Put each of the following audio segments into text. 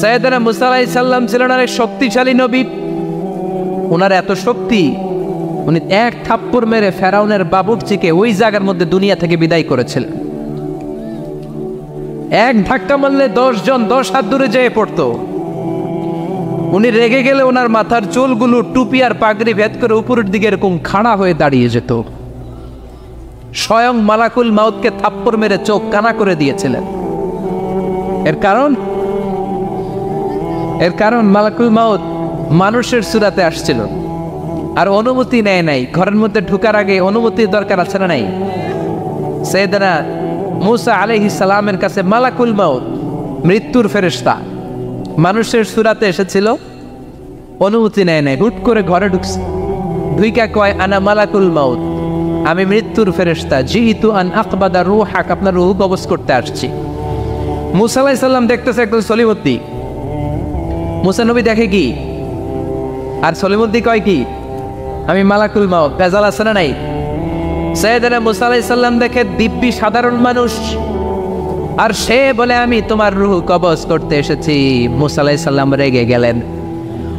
সাইয়েদনা মুসা আলাইহিস সালাম ছিলেন অনেক শক্তিশালী নবী। ওনার এত শক্তি, উনি এক থাপ্পড় মেরে ফেরাউনের বাবুর্চিকে ওই জায়গার মধ্যে দুনিয়া থেকে বিদায় করেছিলেন। এক ধাক্কা মারলে 10 জন 10 হাত দূরে যেয়ে পড়তো। উনি রেগে গেলে ওনার মাথার চুলগুলো টুপি আর পাগড়ি ভেদ করে উপরের দিকে এরকম খাড়া হয়ে দাঁড়িয়ে যেত। স্বয়ং মালাকুল মাউতকে থাপ্পড় মেরে চোখ কানা করে দিয়েছিলেন। এর কারণ মালাকুল মাউত মানুষের সূরাতে আসছিল আর অনুমতি নেয় নাই। ঘরের মধ্যে ঢোকার আগে অনুমতির দরকার আছে না নাই? সাইয়েদনা মুসা আলাইহিস সালামের কাছে মালাকুল মাউত মৃত্যুর ফেরেশতা মানুষের সূরাতে এসেছিল, অনুমতি নেয় নাই, হুট করে ঘরে ঢুকছে। ঢুইকা কয় আনা মালাকুল মাউত, আমি মৃত্যুর ফেরেশতা, জিইতু আন আকবাদা রূহাক, আপনার রূহ কবজ করতে আসছি। মুসা আলাইহিস সালাম দেখতেছে একদম সলিমুদ্দি। মুসা নবী দেখে কি আর সলিমুদ্দি কয় কি আমি মালাকুল মাউত, ভেজাল আছে না নাই? সাইয়েদনা মুসা আলাইহিস সালাম দেখে দিব্যি সাধারণ মানুষ আর সে বলে আমি তোমার রূহ কবজ করতে এসেছি। মুসা আলাইহিস সালাম রেগে গেলেন।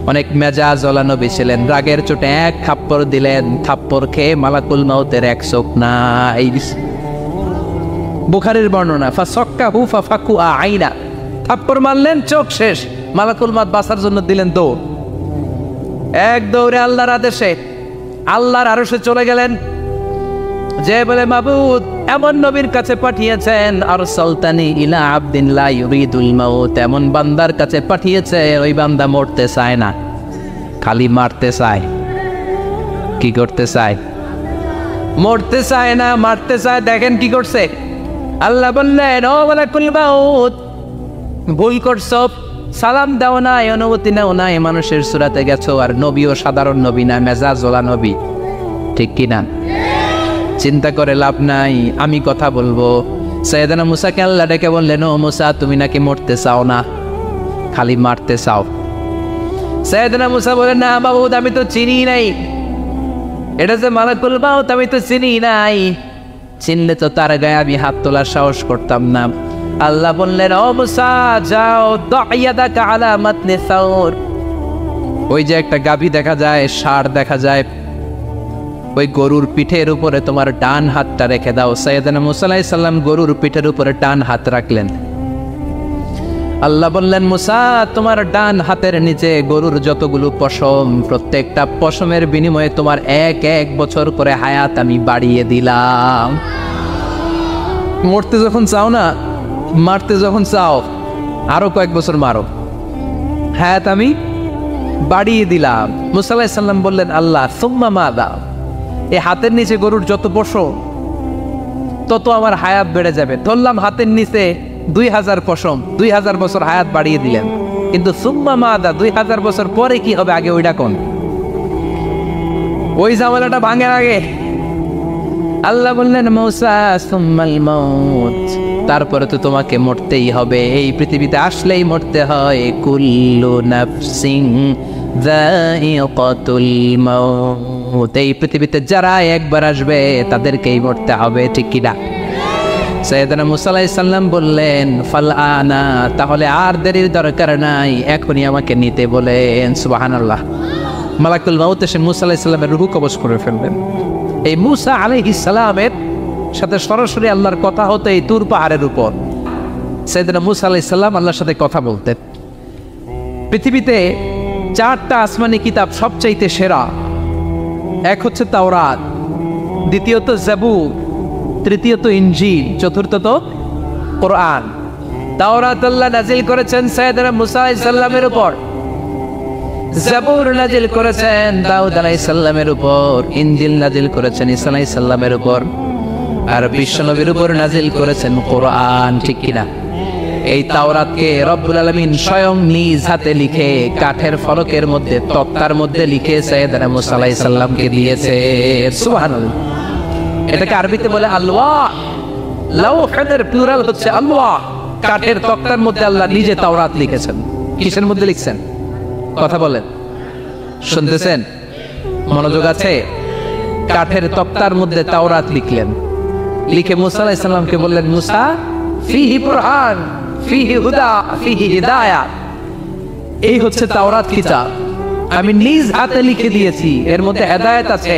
অনেক মেজাজ ওয়ালা নবী ছিলেন, রাগের চোটে এক থাপ্পড় দিলেন। থাপ্পড় খেয়ে মালাকুল মাউতের এক চোখ নাই। বুখারীর বর্ণনা ফাসাক্কাহু ফাফাকু আইনা, থাপ্পড় মারলেন চোখ শেষ। মালাকুল মাউত বাঁচার জন্য দিলেন দৌড়। এক দৌড়ে আল্লাহর আদেশে আল্লাহর আরশে চলে গেলেন। যে বলে মাবুদ এমন নবীর কাছে পাঠিয়েছেন, আরসালতানি ইলা আবদিন লা ইউরিদুল মাউত, এমন বান্দার কাছে পাঠিয়েছে ওই বান্দা মরতে চায় না, খালি মারতে চায়। কি করতে চায়? মরতে চায় না, মারতে চায়। দেখেন কি করছে আল্লাহ বললেন, ও মালাকুল মাউত ভুল করছো, সালাম দাও না, অনুমতি নাও না, মানুষের সূরাতে গেছো আর নবীও সাধারণ নবী না, মেজাজওয়ালা নবী, ঠিক কিনা? চিন্তা করে লাভ নাই, আমি কথা বলবো। সাইয়েদনা মুসাকে আল্লাহ ডেকে বললেন, ও মুসা তুমি নাকি মরতে চাও না, খালি মারতে চাও। সাইয়েদনা মুসা বলেন, না মাবুদ আমি তো চিনি নাই, এটা যে মালাকুল মাউত আমি তো চিনি নাই, চিনলে তো তার গায়ে আমি হাত তোলার সাহস করতাম না। আল্লাহ বললেন, ও মুসা যাও, দাইয়াদাকা আলা মাতনি সাউর, ওই যে একটা গাভী দেখা যায়, ষাঁড় দেখা যায়, ওই গরুর পিঠের উপরে তোমার ডান হাতটা রেখে দাও। সাইয়েদনা মুসা আলাইহিস সালাম গরুর পিঠের উপরে ডান হাত রাখলেন। আল্লাহ বললেন, মুসা তোমার ডান হাতের নিচে গরুর যতগুলো পশম, প্রত্যেকটা পশমের বিনিময়ে তোমার 1 বছর করে হায়াত আমি বাড়িয়ে দিলাম। মরতে যখন চাও না, মারতে যখন চাও, আরো কয়েক বছর মারো, হায়াত আমি বাড়িয়ে দিলাম। মুসা আলাইহিস সালাম বললেন, আল্লাহ সুম্মা মাযা, এই হাতের নিচে গরুর যত পশম তত আমার হায়াত বেড়ে যাবে। ধরলাম হাতের নিচে 2000 পশম, 2000 বছর হায়াত বাড়িয়ে দিলেন, কিন্তু সুম্মা মাদা 2000 বছর পরে কি হবে আগে ওইটা কোন? ওই ঝামেলাটা ভাঙের আগে আল্লাহ বললেন, মুসা সুম্মাল মাউত, তারপরে তো তোমাকে মরতেই হবে, এই পৃথিবীতে আসলেই মরতে হয়। কুল্লু নাফসিন যায়িকাতুল মাউত, এই পৃথিবীতে যারা একবার আসবে তাদেরকেই মরতে হবে, ঠিক কি না? সাইয়েদনা মুসা আলাইহিস সালাম বললেন, ফাল আনা, তাহলে আর দেরির দরকার নাই, এখনই আমাকে নিতে বলেন। সুবহানাল্লাহ। মালাকুল মাউত এসে মুসা আলাইহিস সালামের রূহ কবজ করে ফেললেন। এই মুসা আলাইহিস সালামের সাথে সরাসরি আল্লাহর কথা হতো এই তুর পাহাড়ের উপর। সাইয়েদনা মুসা আলাইহিস সালাম আল্লাহর সাথে কথা বলতেন। পৃথিবীতে 4টা আসমানি কিতাব সবচাইতে সেরা, এক হচ্ছে তাওরাত, দ্বিতীয়ত জাবুর, তৃতীয়ত ইনজিল, চতুর্থত কোরআন। তাওরাত আল্লাহ নাজিল করেছেন সাইয়েদনা মুসা আলাইহিস সালামের উপর, জাবুর নাজিল করেছেন দাউদ আলাইহিস সালামের উপর, ইনজিল নাজিল করেছেন ঈসা আলাইহিস সালামের উপর, আর বিশ্বনবীর উপর নাজিল করেছেন কোরআন, ঠিক কিনা? এই তাওরাতকে রব্বুল আলামিন স্বয়ং নিজ হাতে লিখে কাঠের ফলকের মধ্যে, তক্তার মধ্যে লিখে সাইয়েদনা মুসা আলাইহিস সালামকে দিয়েছে। সুবহানাল্লাহ। এটাকে আরবিতে বলে আলওয়াহ, লাওহের প্লুরাল হচ্ছে আলওয়াহ। কাঠের তক্তার মধ্যে আল্লাহ নিজে তাওরাত লিখেছেন। কিসের মধ্যে লিখছেন? কথা বলেন, শুনতেছেন? মনোযোগ আছে? কাঠের তক্তার মধ্যে তাওরাত লিখলেন, লিখে মুসা আলাইহিস সালামকে বললেন, মুসা ফিহি বুরহান ফিহি হুদা ফিহি হিদায়াত। এই হচ্ছে তাওরাত কিতাব, আমি নিজ হাতে লিখে দিয়েছি। এর মধ্যে হেদায়েত আছে,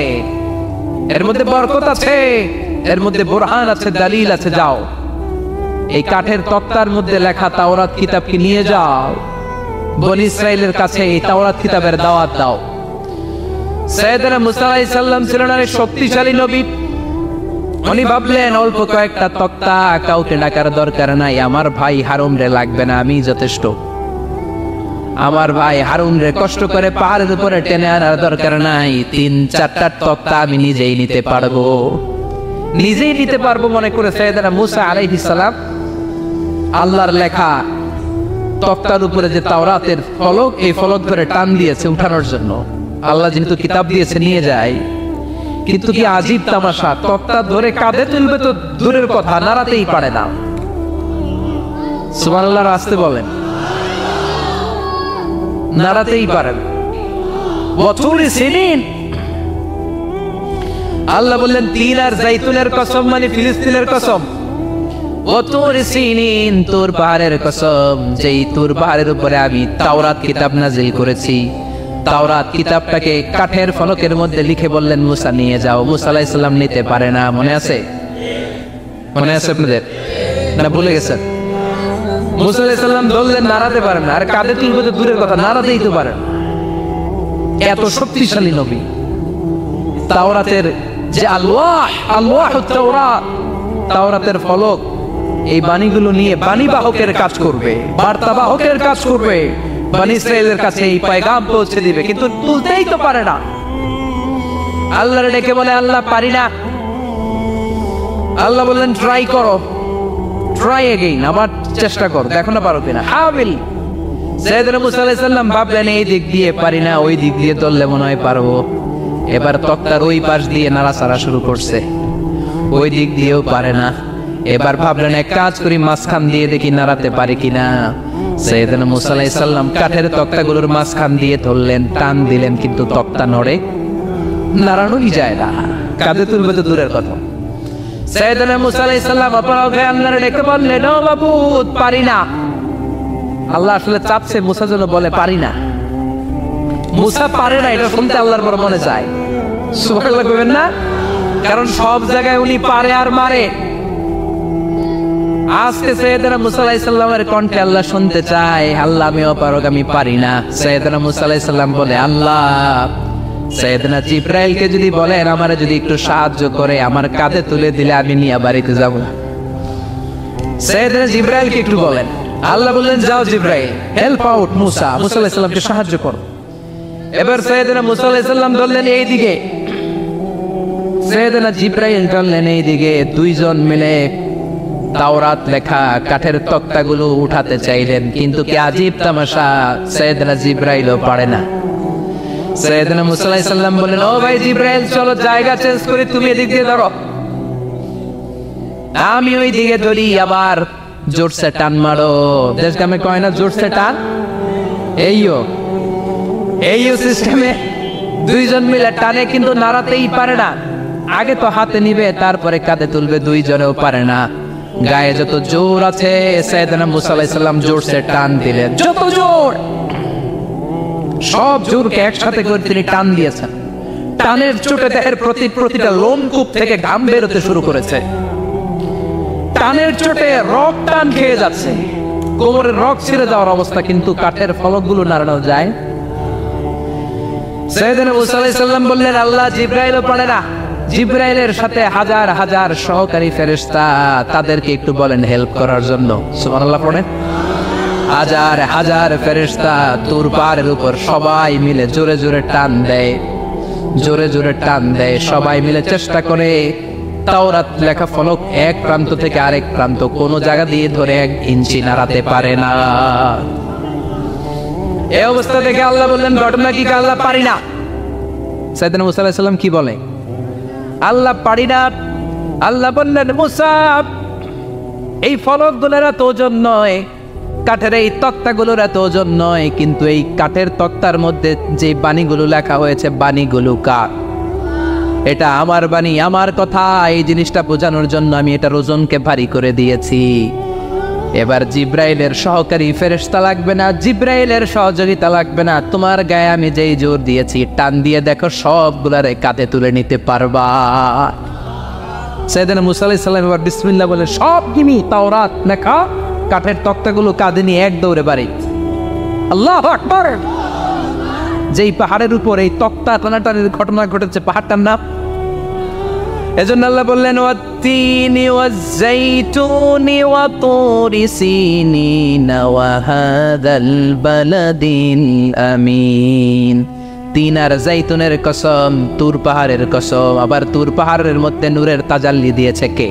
এর মধ্যে বরকত আছে, এর মধ্যে বুরহান আছে, দলিল আছে। যাও এই কাঠের তক্তার মধ্যে লেখা তাওরাত কিতাবকে নিয়ে যাও, বনি ইসরাইলের কাছে এই তাওরাত কিতাবের দাওয়াত দাও। সাইয়েদনা মুসা আলাইহিস সালাম ছিলেন এক শক্তিশালী নবী। উনি ভাবলেন অল্প কয়েকটা তক্তা, কাউকে ডাকার দরকার নাই, আমার ভাই হারুন রে লাগবে না, আমি যথেষ্ট। আমার ভাই হারুন রে কষ্ট করে পাহাড়ের উপরে টেনে আনার দরকার নাই, 3-4টা তক্তা আমি নিজেই নিতে পারবো, নিজেই নিতে পারবো মনে করে সাইয়েদনা মুসা আলাইহিস সালাম আল্লাহর লেখা তক্তার উপরে যে তাওরাতের ফলক, এই ফলক ধরে টান দিয়েছে উঠানোর জন্য। আল্লাহ যেহেতু কিতাব দিয়েছে নিয়ে যায়, কিন্তু কি আজীব তামাশা, তক্তা ধরে কাঁধে তুলবে তো দূরের কথা, নাড়াতেই পারে না। সুবহানাল্লাহ, আসতে বলেন, নাড়াতেই পারেন। ওয়াতুরি সিনিন, আল্লাহ বললেন তিন আর জাইতুনের কসম, মানে ফিলিস্তিনের কসম। ওয়াতুরি সিনিন, তুর পাহাড়ের কসম, যেই তুর পাহাড়ের উপরে আমি তাওরাত কিতাব নাজিল করেছি। তাওরাত কিতাবটাকে কাঠের ফলকের মধ্যে লিখে বললেন মুসা নিয়ে যাও। মুসা আলাইহিস সালাম নিতে পারে না, মনে আছে? মনে আছে আপনাদের না ভুলে গেছেন? মুসা আলাইহিস সালাম ধরলেন, নাড়াতে পারেন না, আর কাঁধে তুলবে তো দূরের কথা, নাড়াতেই তো পারেন। এত শক্তিশালী নবী। তাওরাতের যে আলওয়াহ, আলওয়াহুত তাওরাত, তাওরাতের ফলক, এই বাণীগুলো নিয়ে বাণীবাহকের কাজ করবে, বার্তাবাহকের কাজ করবে, বনি ইসরাইলের কাছে এই পয়গাম পৌঁছে দিবে, কিন্তু তুলতেই তো পারে না। আল্লাহর ডেকে বলে, আল্লাহ পারি না। আল্লাহ বললেন ট্রাই করো, ট্রাই এগেইন, আবার চেষ্টা করো, দেখো না পারো কিনা। হাবিল সাইয়েদনা মুসা আলাইহিস সালাম ভাবলেন এই দিক দিয়ে পারি না, ওই দিক দিয়ে ধরলে মনে হয় পারবো। এবার তক্তার ওই পাশ দিয়ে নাড়াচাড়া শুরু করছে, ওই দিক দিয়েও পারে না। এবার ভাবলেন এক কাজ করি, মাঝখান দিয়ে দেখি নাড়াতে পারি কিনা। সাইয়েদনা মুসা আলাইহিস সালাম কাঠের তক্তাগুলোর মাঝখান দিয়ে ধরলেন, টান দিলেন, কিন্তু তক্তা নড়ে, নাড়ানোই যায় না, কাঁধে তুলবে তো দূরের কথা। সাইয়েদনা মুসা আলাইহিস সালাম অপরাধ হয়ে আল্লাহর ডেকে বললেন, ও মাবুদ পারি না। আল্লাহ আসলে চাপছে মুসা যেন বলে পারি না। মুসা পারে না এটা শুনতে আল্লাহর বড় মনে চায়। সুবহানাল্লাহ কইবেন না? কারণ সব জায়গায় উনি পারে আর মারে। আজকে সাইয়েদনা মুসা আলাইহিস সালামের কণ্ঠে আল্লাহ শুনতে চায়, আল্লাহ আমি অপারগ, আমি পারি না। সাইয়েদনা মুসা আলাইহিস সালাম বলে, আল্লাহ সাইয়েদনা জিবরাইলকে যদি বলেন আমারে যদি একটু সাহায্য করে, আমার কাঁধে তুলে দিলে আমি নিয়ে বাড়িতে যাব। সাইয়েদনা জিবরাইলকে একটু বলেন। আল্লাহ বললেন, যাও জিবরাইল, হেল্প আউট মুসা, মুসা আলাইহিস সালামকে সাহায্য করো। এবার সাইয়েদনা মুসা আলাইহিস সালাম ধরলেন এইদিকে, সাইয়েদনা জিবরাইল ধরলেন এইদিকে। দুইজন মিলে তাওরাত লেখা কাঠের তক্তাগুলো উঠাতে চাইলেন, কিন্তু কি আজীব তামাশা, সাইয়েদনা জিবরাইলও পারে না। সাইয়েদনা মুসা আলাইহিস সালাম বললেন, ও ভাই জিবরাইল, চলো জায়গা চেঞ্জ করে তুমি এদিক দিয়ে ধরো, আমি ওই দিকে ধরি, আবার জোরসে টান মারো। দেশ গ্রামে কয় না জোরসে টান, এইও সিস্টেমে দুইজন মিলে টানে, কিন্তু নাড়াতেই পারে না। আগে তো হাতে নিবে, তারপরে কাঁধে তুলবে, দুইজনেও পারে না। গায়ে যত জোর আছে সাইয়েদনা মুসা আলাইহিস সালাম জোরসে টান দিলেন, যত জোর, সব জোরকে একসাথে করে তিনি টান দিয়েছেন। টানের চোটে দেহের প্রতিটা লোমকূপ থেকে ঘাম বেরোতে শুরু করেছে। টানের চোটে রক টান খেয়ে যাচ্ছে, কোমরের রক ছিঁড়ে যাওয়ার অবস্থা, কিন্তু কাঠের ফলকগুলো নাড়ানো যায়। সাইয়েদনা মুসা আলাইহিস সালাম বললেন, আল্লাহ জিবরাইলও পারে না। জিবরাইলের সাথে হাজার হাজার সহকারী ফেরেশতা, তাদেরকে একটু বলেন হেল্প করার জন্য। সুবহানাল্লাহ পড়েন। হাজার হাজার ফেরেশতা তুর পাহাড়ের উপর সবাই মিলে জোরে জোরে টান দেয়, জোরে জোরে টান দেয়। সবাই মিলে চেষ্টা করে তাওরাত লেখা ফলক এক প্রান্ত থেকে আরেক প্রান্ত কোন জায়গা দিয়ে ধরে 1 ইঞ্চি নাড়াতে পারে না। এই অবস্থা দেখে আল্লাহ বললেন, ঘটনা কি? আল্লাহ পারি না। সাইয়েদনা মুসা আলাইহিস সালাম কি বলে? আল্লাহ পারি না। আল্লাহ বললেন, মুসা এই ফলকগুলোর এত ওজন নয়, কাঠের এই তক্তাগুলোর এত ওজন নয়, কিন্তু এই কাঠের তক্তার মধ্যে যে বাণীগুলো লেখা হয়েছে, বাণীগুলো কার? এটা আমার বাণী, আমার কথা। এই জিনিসটা বোঝানোর জন্য আমি এটার ওজনকে ভারী করে দিয়েছি। এবার জিব্রাইলের সহকারী ফেরেশতা লাগবে না, জিব্রাইলের সহযোগিতা লাগবে না, তোমার গায়ে আমি যেই জোর দিয়েছি টান দিয়ে দেখো সবগুলারে কাঁধে তুলে নিতে পারবা। সাইয়েদনা মুসা আলাইহিস সালাম এবার বিসমিল্লাহ বলে সব কিমি তাওরাত লেখা কাঠের তক্তাগুলো কাঁধে নিয়ে এক দৌড়ে বাড়ি। আল্লাহু আকবার। যেই পাহাড়ের উপর এই তক্তা টানাটানির ঘটনা ঘটেছে পাহাড়টার নাম, এজন্য আল্লাহ বললেন ওয়াত্তিনি ওয়াজ্জাইতুনি ওয়া তুরি সিনিনা ওয়া হাযাল বালাদিল আমিন। তিন আর জাইতুনের কসম, তুর পাহাড়ের কসম। আবার তুর পাহাড়ের মধ্যে নূরের তাজাল্লি দিয়েছে কে?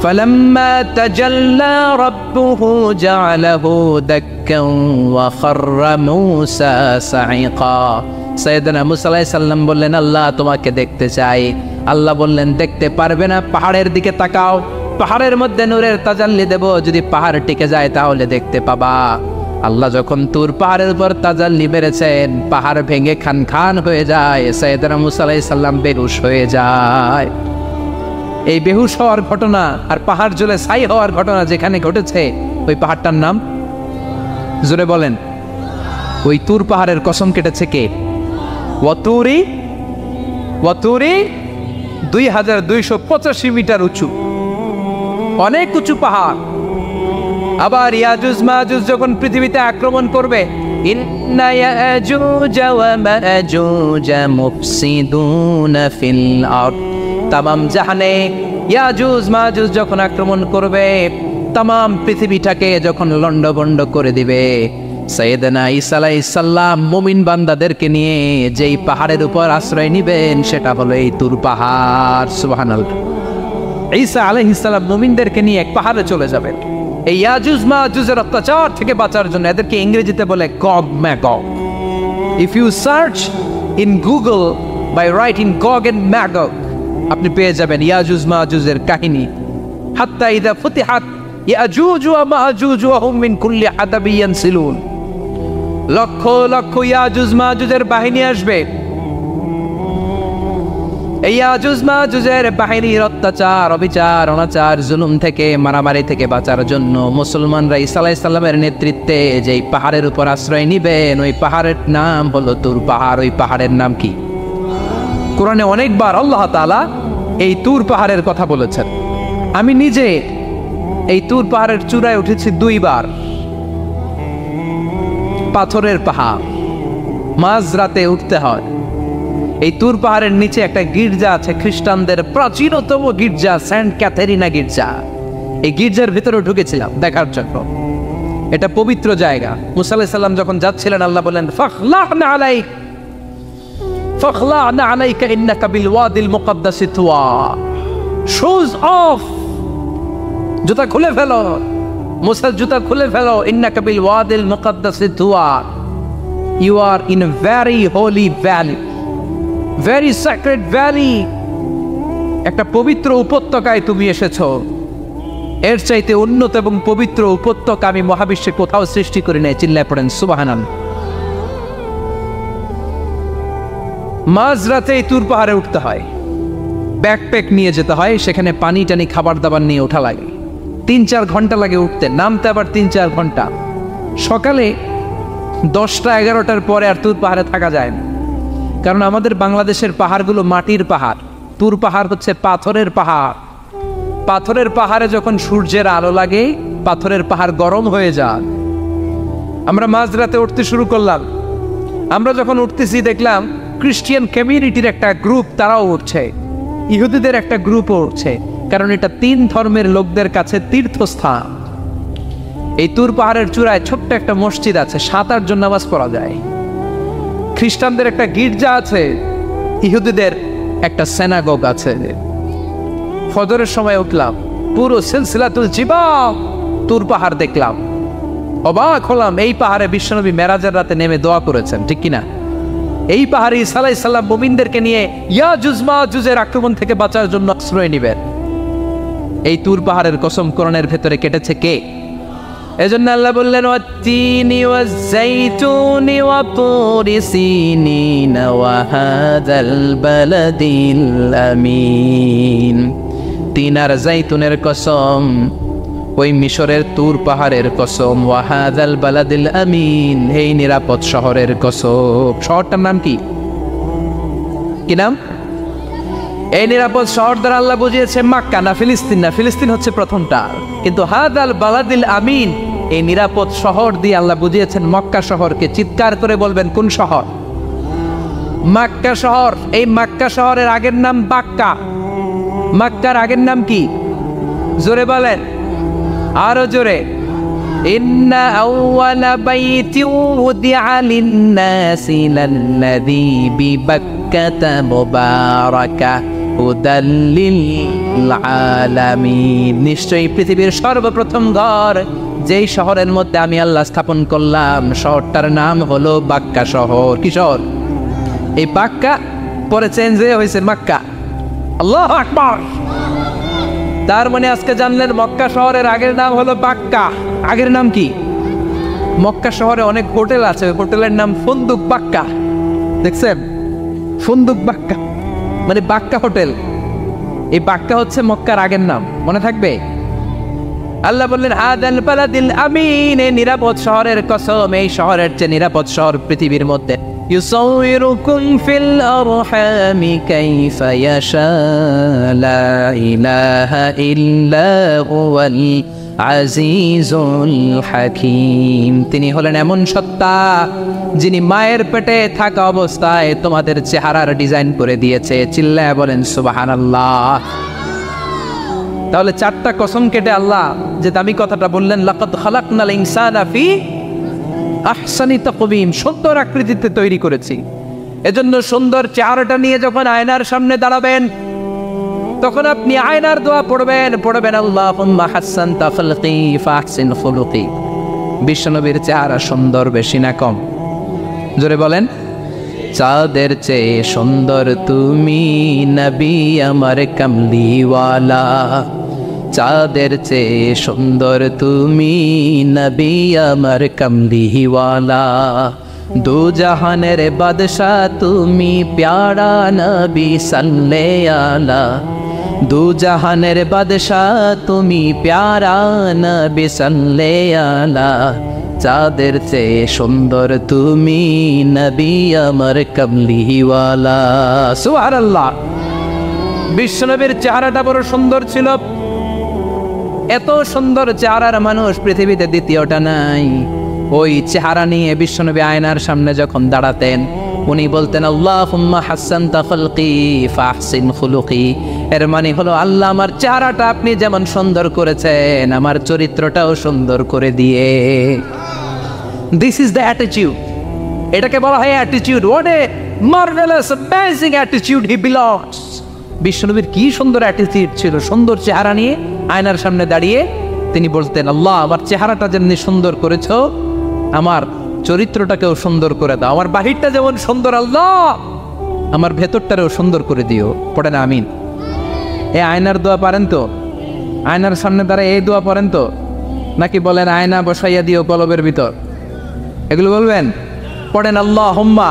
ফালাম্মা তাজাল্লা রাব্বুহু জাআলাহু দাক্কান ওয়া খাররা মূসা সাইকা। সাইয়েদনা মুসা আলাইহিস সালাম বললেন আল্লাহ তোমাকে দেখতে চাই। আল্লাহ বললেন দেখতে পারবে না, পাহাড়ের দিকে তাকাও, পাহাড়ের মধ্যে নূরের তাজাল্লি দেব, যদি পাহাড় টিকে যায় তাহলে দেখতে পাবা। আল্লাহ যখন তুর পাহাড়ের উপর তাজাল্লি মেরেছেন, পাহাড় ভেঙে খান খান হয়ে যায়, সাইয়েদনা মুসা আলাইহিস সালাম বেহুশ হয়ে যায়। এই বেহুশ হওয়ার ঘটনা আর পাহাড় জ্বলে ছাই হওয়ার ঘটনা যেখানে ঘটেছে, ওই পাহাড়টার নাম জোরে বলেন। ওই তুর পাহাড়ের কসম কেটেছে কে? ওয়াতুরি, ওয়াতুরি 2285 মিটার উঁচু, অনেক উঁচু পাহাড়। আবার ইয়াজুজ মাজুজ যখন পৃথিবীতে আক্রমণ করবে, ইন্না ইয়াজুজ ওয়া মাজুজ মুফসিদুনা ফিল আরদ, তামাম জাহানে ইয়াজুজ মাজুজ যখন আক্রমণ করবে, তামাম পৃথিবীটাকে যখন লন্ডভন্ড করে দিবে, সাইয়েদনা ঈসা আলাইহিস সালাম মুমিন বান্দাদেরকে নিয়ে যেই পাহাড়ের উপর আশ্রয় নিবেন সেটা হলো এই তুর পাহাড়। সুবহানাল্লাহ। ঈসা আলাইহিস সালাম মুমিনদেরকে নিয়ে এক পাহাড়ে চলে যাবেন এই ইয়াজুজ মাজুজের অত্যাচার থেকে বাঁচার জন্য। এদেরকে ইংরেজিতে বলে Gog Magog. If you search in Google by writing Gog and Magog, আপনি পেয়ে যাবেন ইয়াজুজ মাজুজের কাহিনী। হাত্তা ইযা ফুতিহাত ইয়াজুজ ওয়া মাজুজ ওয়া হুম মিন কুল্লি হাদাবিন ইয়ানসিলুন, লক্ষ লক্ষ ইয়াজুজ মাজুজের বাহিনী আসবে। এই ইয়াজুজ মাজুজের বাহিনীর অত্যাচার, অবিচার, অনাচার, জুলুম থেকে, মারামারি থেকে বাঁচার জন্য মুসলমানরা ঈসা আলাইহিস সালামের নেতৃত্বে যেই পাহাড়ের উপর আশ্রয় নিবেন, ওই পাহাড়ের নাম হলো তুর পাহাড়। ওই পাহাড়ের নাম কি? কোরআনে অনেকবার আল্লাহ তাআলা এই তুর পাহাড়ের কথা বলেছেন। আমি নিজে এই তুর পাহাড়ের চূড়ায় উঠেছি 2 বার। পাথরের পাহাড়, মাঝরাতে উঠতে হয়। এই তুর পাহাড়ের নিচে একটা গির্জা আছে, খ্রিস্টানদের প্রাচীনতম গির্জা, সেন্ট ক্যাথেরিনা গির্জা। এই গির্জার ভিতরে ঢুকেছিলাম দেখার জন্য। এটা পবিত্র জায়গা। মুসা আলাইহিস সালাম যখন যাচ্ছিলেন, আল্লাহ বলেন ফাখলা'না আলাইক, ফাখলা'না আলাইকা ইন্নাকা বিল ওয়াদিল মুকদ্দাসি তুয়া। শুজ অফ, জুতা খুলে ফেলো। মুসা জুতা খুলে ফেলো। ইন্নাকা বিল ওয়াদিল মুকদ্দাসি তুয়া, you are in a very holy valley, very sacred valley. একটা পবিত্র উপত্যকায় তুমি এসেছো। এর চাইতে উন্নত এবং পবিত্র উপত্যকা আমি মহাবিশ্বে কোথাও সৃষ্টি করি নাই। চিল্লায় পড়েন সুবহানাল্লাহ। মাঝরাতে এই তুর পাহাড়ে উঠতে হয়, ব্যাকপ্যাক নিয়ে যেতে হয়, সেখানে পানি টানি খাবার দাবার নিয়ে ওঠা লাগে। 3-4 ঘন্টা লাগে উঠতে, নামতে আবার 3-4 ঘন্টা। সকালে 10টা-11টার পরে আর তুর পাহাড়ে থাকা যায় না, কারণ আমাদের বাংলাদেশের পাহাড়গুলো মাটির পাহাড়, তুর পাহাড় হচ্ছে পাথরের পাহাড়। পাথরের পাহাড়ে যখন সূর্যের আলো লাগে, পাথরের পাহাড় গরম হয়ে যায়। আমরা মাঝরাতে উঠতে শুরু করলাম। আমরা যখন উঠতেছি দেখলাম খ্রিস্টিয়ান কমিউনিটির একটা গ্রুপ, তারাও উঠছে, ইহুদিদের একটা গ্রুপও উঠছে, কারণ এটা 3 ধর্মের লোকদের কাছে তীর্থস্থান। এই তুর পাহাড়ের চূড়ায় ছোট্ট একটা মসজিদ আছে, 7-8 জন নামাজ পড়া যায়। খ্রিস্টানদের একটা গির্জা আছে, ইহুদিদের একটা সিনাগগ আছে। ফজরের সময় উঠলাম, পুরো সিলসিলাতুল জিবা তুর পাহাড় দেখলাম। অবাক হলাম, এই পাহাড়ে বিশ্বনবী মেরাজের রাতে নেমে দোয়া করেছেন, ঠিক কিনা? এই পাহাড়ে ঈসা আলাইহিস সালাম মুমিনদেরকে নিয়ে ইয়াজুজ মাজুজের আক্রমণ থেকে বাঁচার জন্য আশ্রয় নিবেন। এই তুর পাহাড়ের কসম কোরআনের ভেতরে কেটেছে কে? এজন্য আল্লাহ বললেন ওয়াত্তিনি ওয়াজ্জাইতুনি ওয়া তুরি সিনিনা ওয়া হাযাল বালাদিল আমিন। তিন আর জাইতুনের কসম, ওই মিশরের তুর পাহাড়ের কসম, ওয়া হাযাল বালাদিল আমিন, এই নিরাপদ শহরের কসম। শহরটার নাম কি? কি নাম? এই নিরাপদ শহর দ্বারা আল্লাহ বুঝিয়েছে মক্কা, না ফিলিস্তিন না, ফিলিস্তিন হচ্ছে প্রথমটা। কিন্তু হাযাল বালাদিল আমিন, এই নিরাপদ শহর দিয়ে আল্লাহ বুঝিয়েছেন মক্কা শহরকে। চিৎকার করে বলবেন কোন শহর? মক্কা শহর। এই মক্কা শহরের আগের নাম বাক্কা। মক্কার আগের নাম কি? জোরে বলেন, আরো জোরে। ইন্না আউওয়ালা বাইতিন উদিআ লিন-নাসি লাল্লাযী বিবাক্কাতা মুবারাকা হুদাল লিল আলামিন, নিশ্চয়ই পৃথিবীর সর্বপ্রথম ঘর যেই শহরের মধ্যে আমি আল্লাহ স্থাপন করলাম, শহরটার নাম হলো বাক্কা শহর। কি শহর? এই বাক্কা পরে চেঞ্জ হয়ে হয়েছে মক্কা। আল্লাহু আকবার। তার মানে আজকে জানলেন মক্কা শহরের আগের নাম হলো বাক্কা। আগের নাম কি? মক্কা শহরে অনেক হোটেল আছে, হোটেলের নাম ফুন্দুক বাক্কা। দেখছেন? ফুন্দুক বাক্কা মানে বাক্কা হোটেল। এই বাক্কা হচ্ছে মক্কার আগের নাম, মনে থাকবে। আল্লাহ বললেন হাযাল বালাদিল আমিন, এই নিরাপদ শহরের কসম, এই শহরের চেয়ে নিরাপদ শহর পৃথিবীর মধ্যে। ইউসাউইরুকুম ফিল আরহামি কাইফা ইয়াশা লা ইলাহা ইল্লা হুয়াল আজিজুল হাকিম, তিনি হলেন এমন সত্তা যিনি মায়ের পেটে থাকা অবস্থায় তোমাদের চেহারার ডিজাইন করে দিয়েছে। চিল্লায়া বলেন সুবহানাল্লাহ। তাহলে চারটা কসম কেটে আল্লাহ যে দামি কথাটা বললেন, লাকাদ খালাকনাল ইনসানা ফি আহসানি তাকওয়িম, সুন্দর আকৃতিতে তৈরি করেছি। এজন্য সুন্দর চেহারাটা নিয়ে যখন আয়নার সামনে দাঁড়াবেন, তখন আপনি আয়নার দোয়া পড়বেন আল্লাহুম্মা হাসসানতা খালকি ফাহসিন খুলুকি। বিশ্বনবীর চেহারা সুন্দর বেশি না কম? জোরে বলেন। চাঁদের চেয়ে সুন্দর তুমি নবী আমার কামলিওয়ালা, চাঁদের চেয়ে সুন্দর তুমি নবী আমার কামলিওয়ালা, দু জাহানের বাদশাহ তুমি প্যারা নবী সাল্লে আলা, দু জাহানের বাদশাহ তুমি প্যারা নবী সাল্লে আলা, চাঁদের চেয়ে সুন্দর তুমি নবী আমার কামলিওয়ালা। সুবহানাল্লাহ। বিশ্বনবীর চেহারাটা বড় সুন্দর ছিল। এত সুন্দর চেহারার মানুষ পৃথিবীতে দ্বিতীয়টা নাই। ওই চেহারা নিয়ে বিশ্বনবী আয়নার সামনে যখন দাঁড়াতেন, উনি বলতেন আল্লাহুম্মা হাসসানতা খালকি ফাহসিন খুলুকি। এর মানে হলো আল্লাহ আমার চেহারাটা আপনি যেমন সুন্দর করেছেন, আমার চরিত্রটাও সুন্দর করে দিয়ে। This is the attitude. এটাকে বলা হয় attitude. What a marvellous amazing attitude he belongs. বিশ্বনবীর কি সুন্দর অ্যাটিটিউড ছিল। সুন্দর চেহারা নিয়ে আয়নার সামনে দাঁড়িয়ে তিনি বলতেন, আল্লাহ আমার চেহারাটা যেমনি সুন্দর করেছো, আমার চরিত্রটাকেও সুন্দর করে দাও। আমার বাহিরটা যেমন সুন্দর, আল্লাহ আমার ভেতরটারেও সুন্দর করে দিও। পড়েন আমিন। এই আয়নার দোয়া পারেন তো? আয়নার সামনে দাঁড়ায় এই দোয়া পড়েন তো? নাকি বলেন আয়না বসাইয়া দিও কলবের ভিতর? এগুলো বলবেন? পড়েন আল্লাহুম্মা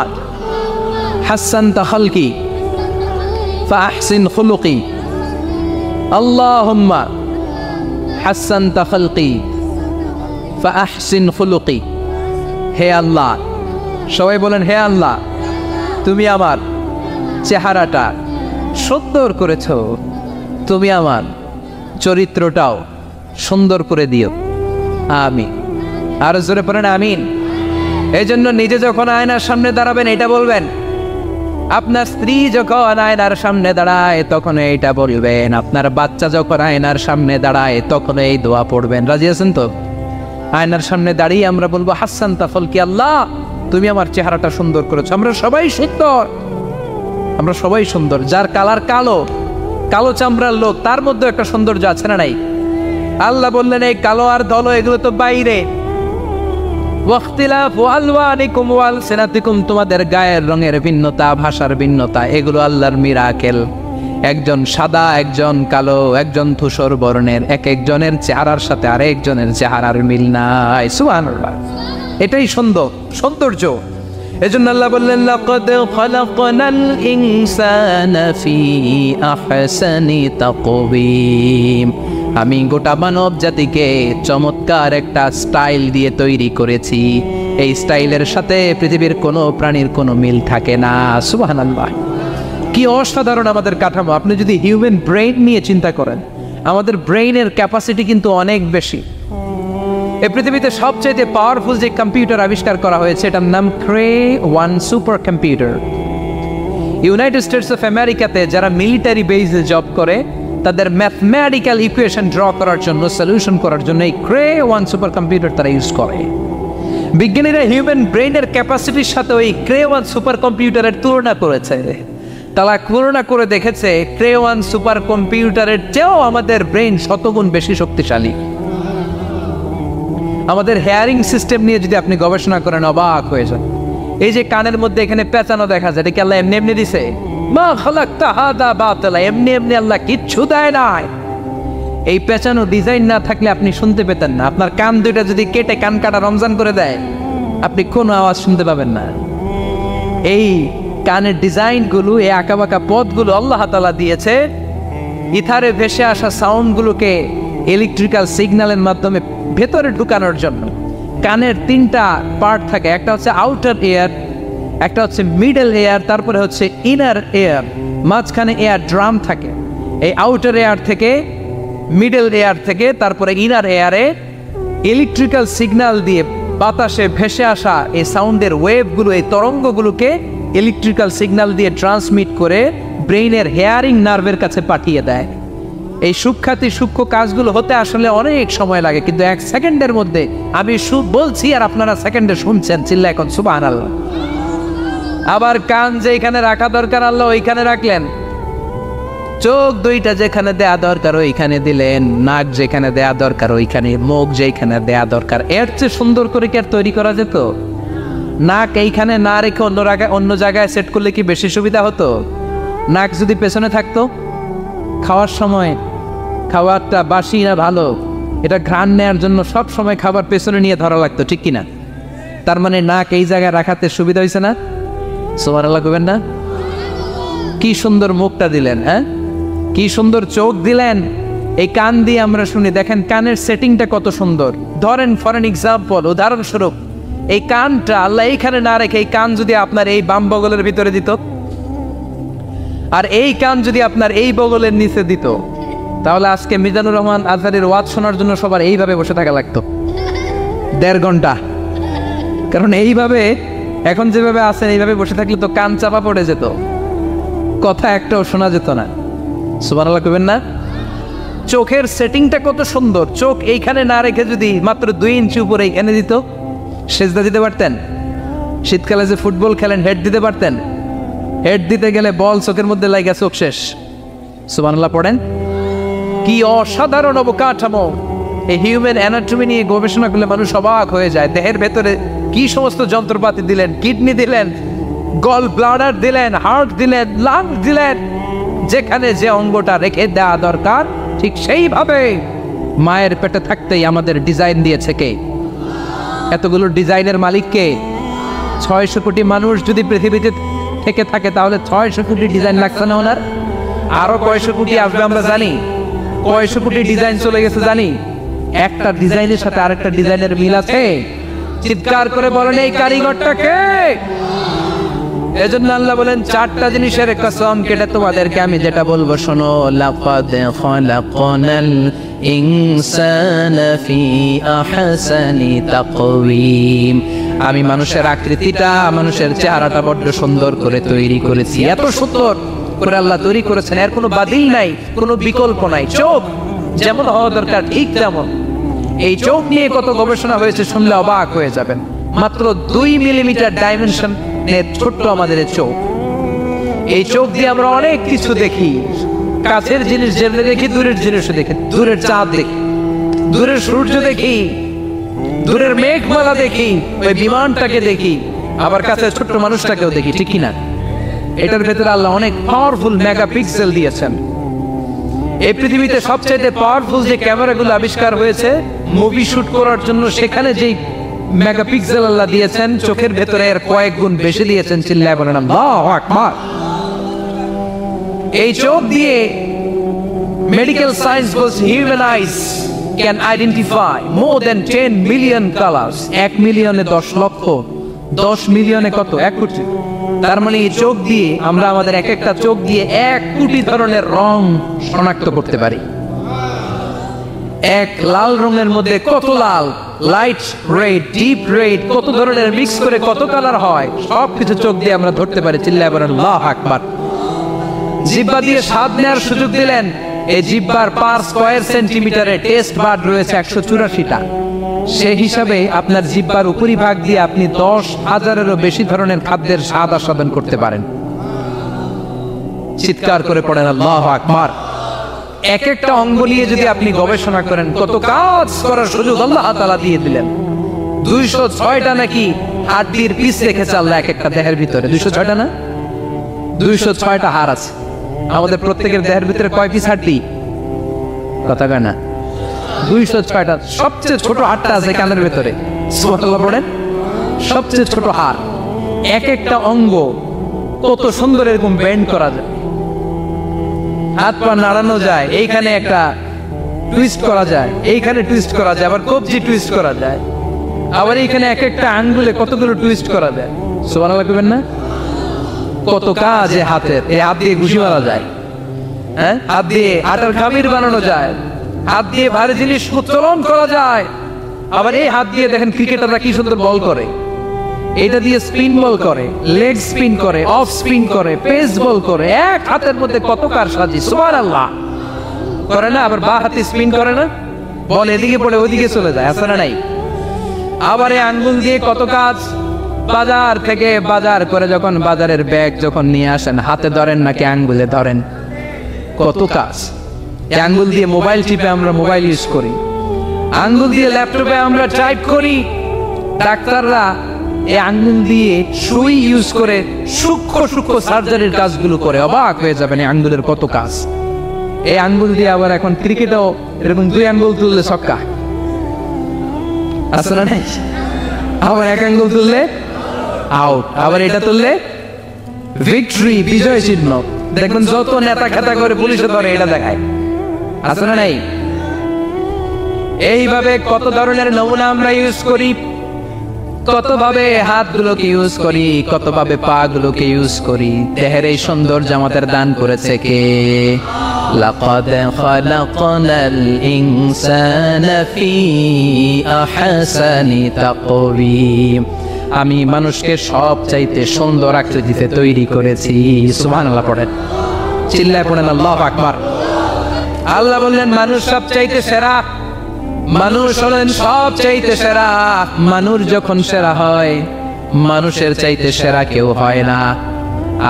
হাসসানতা খালকি ফাহসিন খুলুকি, আল্লাহুম্মা হাসসানতা খালকি ফাহসিন খুলুকি। হে আল্লাহ, সবাই বলেন হে আল্লাহ তুমি আমার চেহারাটা সুন্দর করেছ, তুমি আমার চরিত্রটাও সুন্দর করে দিও। আমিন। আর জোরে পড়েন আমিন। এই জন্য নিজে যখন আয়নার সামনে দাঁড়াবেন এটা বলবেন, আপনার স্ত্রী যখন আয়নার সামনে দাঁড়ায় তখন এইটা বলবেন, আপনার বাচ্চা যখন আয়নার সামনে দাঁড়ায় তখন এই দোয়া পড়বেন। রাজি আছেন তো? আয়নার সামনে দাঁড়িয়ে আমরা বলবো হাসসানতা খালকি, আল্লাহ তুমি আমার চেহারাটা সুন্দর করেছো। আমরা সবাই সুন্দর, আমরা সবাই সুন্দর। যার কালার কালো, কালো চামড়ার লোক, তার মধ্যে একটা সৌন্দর্য আছে না নাই? আল্লাহ বললেন এই কালো আর দলো এগুলো তো বাইরে। ওয়াখতিলাফু আলওয়ানিকুম ওয়া আলসিনাতিকুম, তোমাদের গায়ের রঙের ভিন্নতা, ভাষার ভিন্নতা, এগুলো আল্লাহর মিরাকেল। একজন সাদা, একজন কালো, একজন ধূসর বর্ণের, এক একজনের চেহারার সাথে আরেকজনের চেহারার মিল নাই। সুবহানাল্লাহ। এটাই সৌন্দর্য। এজন্য আল্লাহ বললেন লাকাদ খালাকনাল ইনসানা ফি আহসানি তাকওয়িম, আমি গোটা মানব জাতিকে চমৎকার একটা স্টাইল দিয়ে তৈরি করেছি। এই স্টাইলের সাথে পৃথিবীর কোনো প্রাণীর কোনো মিল থাকে না। সুবহানাল্লাহ, কি অসাধারণ আমাদের কাঠামো। আপনি যদি হিউম্যান ব্রেইন নিয়ে চিন্তা করেন, আমাদের ব্রেইনের ক্যাপাসিটি কিন্তু অনেক বেশি। এই পৃথিবীতে সবচেয়ে পাওয়ারফুল যে কম্পিউটার আবিষ্কার করা হয়েছে এটার নাম Cray super computer. United States of আমেরিকাতে যারা মিলিটারি বেসে জব করে তাদের ম্যাথমেটিক্যাল ইকুয়েশন ড্র করার জন্য, সলিউশন করার জন্য এই ক্রে-1 সুপার কম্পিউটার তারা ইউজ করে। বিজ্ঞানীরা হিউম্যান ব্রেইনের ক্যাপাসিটির সাথে ওই ক্রে-1 সুপার কম্পিউটারের তুলনা করেছে। তারা তুলনা করে দেখেছে ক্রে-1 সুপার কম্পিউটারের চেয়েও আমাদের ব্রেইন শতগুণ বেশি শক্তিশালী। আমাদের হেয়ারিং সিস্টেম নিয়ে যদি আপনি গবেষণা করেন অবাক হয়ে যান। এই যে কানের মধ্যে এখানে পেঁচানো দেখা যায়, এটা কি আল্লাহ এমনি এমনি দিছে? মা খালাকতা হাদা বাতিলা, এমনি এমনি আল্লাহ কিচ্ছু দেয় নাই। এই পেঁচানো ডিজাইন না থাকলে আপনি শুনতে পেতেন না। আপনার কান দুইটা যদি কেটে কান কাটা রমজান করে দেয়, আপনি কোনো আওয়াজ শুনতে পাবেন না। এই কানের ডিজাইনগুলো, এই আঁকাবাঁকা পথগুলো আল্লাহ তাআলা দিয়েছে ইথারে ভেসে আসা সাউন্ডগুলোকে ইলেকট্রিক্যাল সিগন্যালের মাধ্যমে ভেতরে ঢুকানোর জন্য। কানের তিনটা পার্ট থাকে, একটা হচ্ছে আউটার এয়ার, একটা হচ্ছে মিডল এয়ার, তারপরে হচ্ছে ইনার এয়ার, মাঝখানে এয়ার ড্রাম থাকে। এই আউটার এয়ার থেকে, মিডল এয়ার থেকে তারপরে ইনার এয়ারে ইলেকট্রিক্যাল সিগন্যাল দিয়ে বাতাসে ভেসে আসা এই সাউন্ডের ওয়েভগুলো, এই তরঙ্গগুলোকে ইলেকট্রিক্যাল সিগন্যাল দিয়ে ট্রান্সমিট করে ব্রেইনের হেয়ারিং নার্ভের কাছে পাঠিয়ে দেয়। এই সূক্ষ্ম কাজগুলো হতে আসলে অনেক সময় লাগে, কিন্তু 1 সেকেন্ডের মধ্যে আমি বলছি আর আপনারা সেকেন্ডে শুনছেন। চিল্লা এখন সুবহানাল্লাহ। আবার কান যেখানে রাখা দরকার আল্লাহ ওইখানে রাখলেন, চোখ দুইটা যেখানে দেয়া দরকার ওইখানে দিলেন, নাক যেখানে দেয়া দরকার ওইখানে, মুখ যেখানে দেয়া দরকার। এর চেয়ে সুন্দর করে কি আর তৈরি করা যেত? নাক এইখানে না রেখে অন্য জায়গায় সেট করলে কি বেশি সুবিধা হতো? নাক যদি পেছনে থাকতো, খাওয়ার সময় খাবারটা বাসি না ভালো এটা ঘ্রাণ নেওয়ার জন্য সব সময় খাবার পেছনে নিয়ে ধরা লাগতো, ঠিক কিনা? তার মানে নাক এই জায়গায় রাখাতে সুবিধা হয়েছে না? সুবহানাল্লাহ কইবেন না? কি সুন্দর মুখটা দিলেন, হ্যাঁ, কি সুন্দর চোখ দিলেন। এই কান দিয়ে আমরা শুনি, দেখেন কানের সেটিংটা কত সুন্দর। ধরেন ফর এন এক্সাম্পল, উদাহরণস্বরূপ এই কানটা আল্লাহ এইখানে না রেখে এই কান যদি আপনার এই বাম বগলের ভিতরে দিত, আর এই কান যদি আপনার এই বগলের নিচে দিত, তাহলে আজকে মিজানুর রহমান আজহারের ওয়াজ শোনার জন্য সবার এইভাবে বসে থাকা লাগতো 1.5 ঘন্টা। কারণ এইভাবে এখন যেভাবে আছেন এইভাবে বসে থাকলে তো কান চাপা পড়ে যেত, কথা একটাও শোনা যেত না। সুবহানাল্লাহ কইবেন না? চোখের সেটিংটা কত সুন্দর। চোখ এইখানে না রেখে যদি মাত্র 2 ইঞ্চি উপরে এইখানে দিত, সেজদা দিতে পারতেন। শীতকালে যে ফুটবল খেলেন, হেড দিতে পারতেন। হেড দিতে গেলে বল চোখের মধ্যে লাগা চোখ শেষ। সুবহানাল্লাহ পড়েন। কি অসাধারণ অবকাঠামো। এই হিউম্যান অ্যানাটমি নিয়ে গবেষণা করলে মানুষ অবাক হয়ে যায়। দেহের ভেতরে কি সমস্ত যন্ত্রপাতি দিলেন, কিডনি দিলেন, গল ব্লাডার দিলেন, হার্ট দিলেন, লাং দিলেন। যেখানে যে অঙ্গটা রেখে দেওয়া দরকার ঠিক সেইভাবে মায়ের পেটে থাকতেই আমাদের ডিজাইন দিয়েছে কে? এতগুলো ডিজাইনের মালিক কে? 600 কোটি মানুষ যদি পৃথিবীতে থেকে থাকে তাহলে 600 কোটি ডিজাইন লাগছে না ওনার? আরো কয়শো কোটি আসবে আমরা জানি। কয়শো কোটি ডিজাইন চলে গেছে জানি। একটা ডিজাইনের সাথে আরেকটা ডিজাইনের মিল আছে? চিৎকার করে বলেন এই কারিগরটা কে? এজন্য আল্লাহ বলেন 4টা জিনিসের কসম কেটে তোমাদেরকে আমি যেটা বলবো শোনো। লাকাদ খালাকনাল ইনসানা ফি আহসানি তাকওয়িম। আমি মানুষের আকৃতিটা, মানুষের চেহারাটা বড্ড সুন্দর করে তৈরি করেছি। এত সুন্দর করে আল্লাহ তৈরি করেছেন, এর কোনো বাতিল নাই, কোনো বিকল্প নাই। চোখ যেমন হওয়া দরকার ঠিক তেমন। এই চোখ নিয়ে কত গবেষণা হয়েছে শুনলে অবাক হয়ে যাবেন। মাত্র 2 মিলিমিটার ডাইমেনশন ছোট্ট আমাদের চোখ। এই চোখ দিয়ে আমরা অনেক কিছু দেখি। কাছের জিনিস যেমনি দেখি, দূরের জিনিসও দেখি। দূরের চাঁদ দেখি, দূরের সূর্য দেখি, দূরের মেঘমালা দেখি, ওই বিমানটাকে দেখি, আবার কাছে ছোট্ট মানুষটাকেও দেখি, ঠিক কিনা? এটার ভেতরে আল্লাহ অনেক পাওয়ারফুল মেগাপিক্সেল দিয়েছেন। এই পৃথিবীতে সবচেয়ে পাওয়ারফুল যে ক্যামেরাগুলো আবিষ্কার হয়েছে মুভি শুট করার জন্য, সেখানে যেই মেগাপিক্সেল আল্লাহ দিয়েছেন চোখের ভেতরে এর কয়েক গুণ বেশি দিয়েছেন। চিল্লায় বলেন আল্লাহু আকবার। এই চোখ দিয়ে Medical science was human eyes can identify more than 10 million colors. 1 মিলিয়নে 10 লক্ষ, 10 মিলিয়নে কত? 1 কোটি। তার মানে এই চোখ দিয়ে আমরা আমাদের এক একটা চোখ দিয়ে 1 কোটি ধরনের রং শনাক্ত করতে পারি। এক লাল রঙের মধ্যে কত লাল, লাইট রেড, ডিপ রেড, কত ধরনের মিক্স করে কত কালার হয়, সবকিছু চোখ দিয়ে আমরা ধরতে পারি। চিল্লায় বলেন আল্লাহু আকবার। জিহ্বা দিয়ে স্বাদ নেওয়ার সুযোগ দিলেন। এই জিহ্বার পার স্কয়ার সেন্টিমিটারে টেস্ট বাড রয়েছে 184টা। সেই হিসাবে আপনার জিহ্বার উপরিভাগ দিয়ে আপনি 10,000-এরও বেশি ধরনের খাদ্যের স্বাদ আস্বাদন করতে পারেন। চিৎকার করে পড়েন আল্লাহু আকবার। এক একটা অঙ্গ নিয়ে যদি আপনি গবেষণা করেন, কত কাজ করার সুযোগ আল্লাহ তাআলা দিয়ে দিলেন। 206টা নাকি হাড়ের পিস রেখেছে আল্লাহ এক একটা দেহের ভিতরে। 206টা না, 206টা হাড় আছে আমাদের প্রত্যেকের দেহের ভিতরে। কয় পিস হাড়ি? কথা কয় না, 206টা। সবচেয়ে ছোট হাড়টা আছে কানের ভিতরে। সুবহানাল্লাহ পড়েন। সবচেয়ে ছোট হাড়। এক একটা অঙ্গ কত সুন্দর এরকম বেন্ড করা যায়, হাত পা নাড়ানো যায়, এইখানে একটা টুইস্ট করা যায়, এইখানে টুইস্ট করা যায়, আবার কবজি টুইস্ট করা যায়, আবার এইখানে এক একটা আঙ্গুলে কতগুলো টুইস্ট করা যায়। সুবহানাল্লাহ কইবেন না? কত কাজ এই হাতের। এই হাত দিয়ে ঘুষি মারা যায়, হ্যাঁ, হাত দিয়ে আটার খামির বানানো যায়, হাত দিয়ে ভারী জিনিস উত্তোলন করা যায়। আবার এই হাত দিয়ে দেখেন ক্রিকেটাররা কি সুন্দর বল করে, এটা দিয়ে স্পিন বল করে, লেগ স্পিন করে, অফ স্পিন করে, পেস বল করে। এক হাতের মধ্যে কত কারসাজি। সুবহানাল্লাহ করে না? আবার বাঁ হাতে স্পিন করে না, বল এদিকে পড়ে ওদিকে চলে যায়, আছে না নাই? আবার এই আঙ্গুল দিয়ে কত কাজ। বাজার থেকে বাজার করে যখন বাজারের ব্যাগ যখন নিয়ে আসেন, হাতে ধরেন নাকি আঙ্গুলে ধরেন? কত কাজ। এই আঙ্গুল দিয়ে মোবাইল টিপে আমরা মোবাইল ইউজ করি, আঙ্গুল দিয়ে ল্যাপটপে আমরা টাইপ করি। ডাক্তাররা এই আঙ্গুল দিয়ে সুই ইউজ করে সূক্ষ্ম সূক্ষ্ম সার্জারির কাজগুলো করে। অবাক হয়ে যাবেন এই আঙ্গুলের কত কাজ। এই আঙ্গুল দিয়ে আবার এখন ক্রিকেটেও এরকম 2 আঙ্গুল তুললে ছক্কা, আছে না নাই? আবার 1 আঙ্গুল তুললে আউট, আবার এটা তুললে ভিক্টরি, বিজয় চিহ্ন। দেখবেন যত নেতা খেতা করে পুলিশে ধরে এটা দেখায়, আছে না নাই? এইভাবে কত ধরনের নমুনা আমরা ইউজ করি, কতভাবে হাতগুলোকে ইউজ করি, কতভাবে পা গুলোকে ইউজ করি। দেহের এই সৌন্দর্য আমাদের দান করেছে কে? লাকাদ খালাকনাল ইনসানা ফি আহসানি তাকওয়িম। আমি মানুষকে সবচাইতে সুন্দর আকৃতিতে তৈরি করেছি। সুবহানাল্লাহ পড়েন, চিল্লায় পড়েন আল্লাহু আকবার। আল্লাহ বললেন মানুষ সবচাইতে সেরা, মানুষ হলেন সবচাইতে সেরা। মানুষ যখন সেরা হয়, মানুষের চাইতে সেরা কেউ হয় না।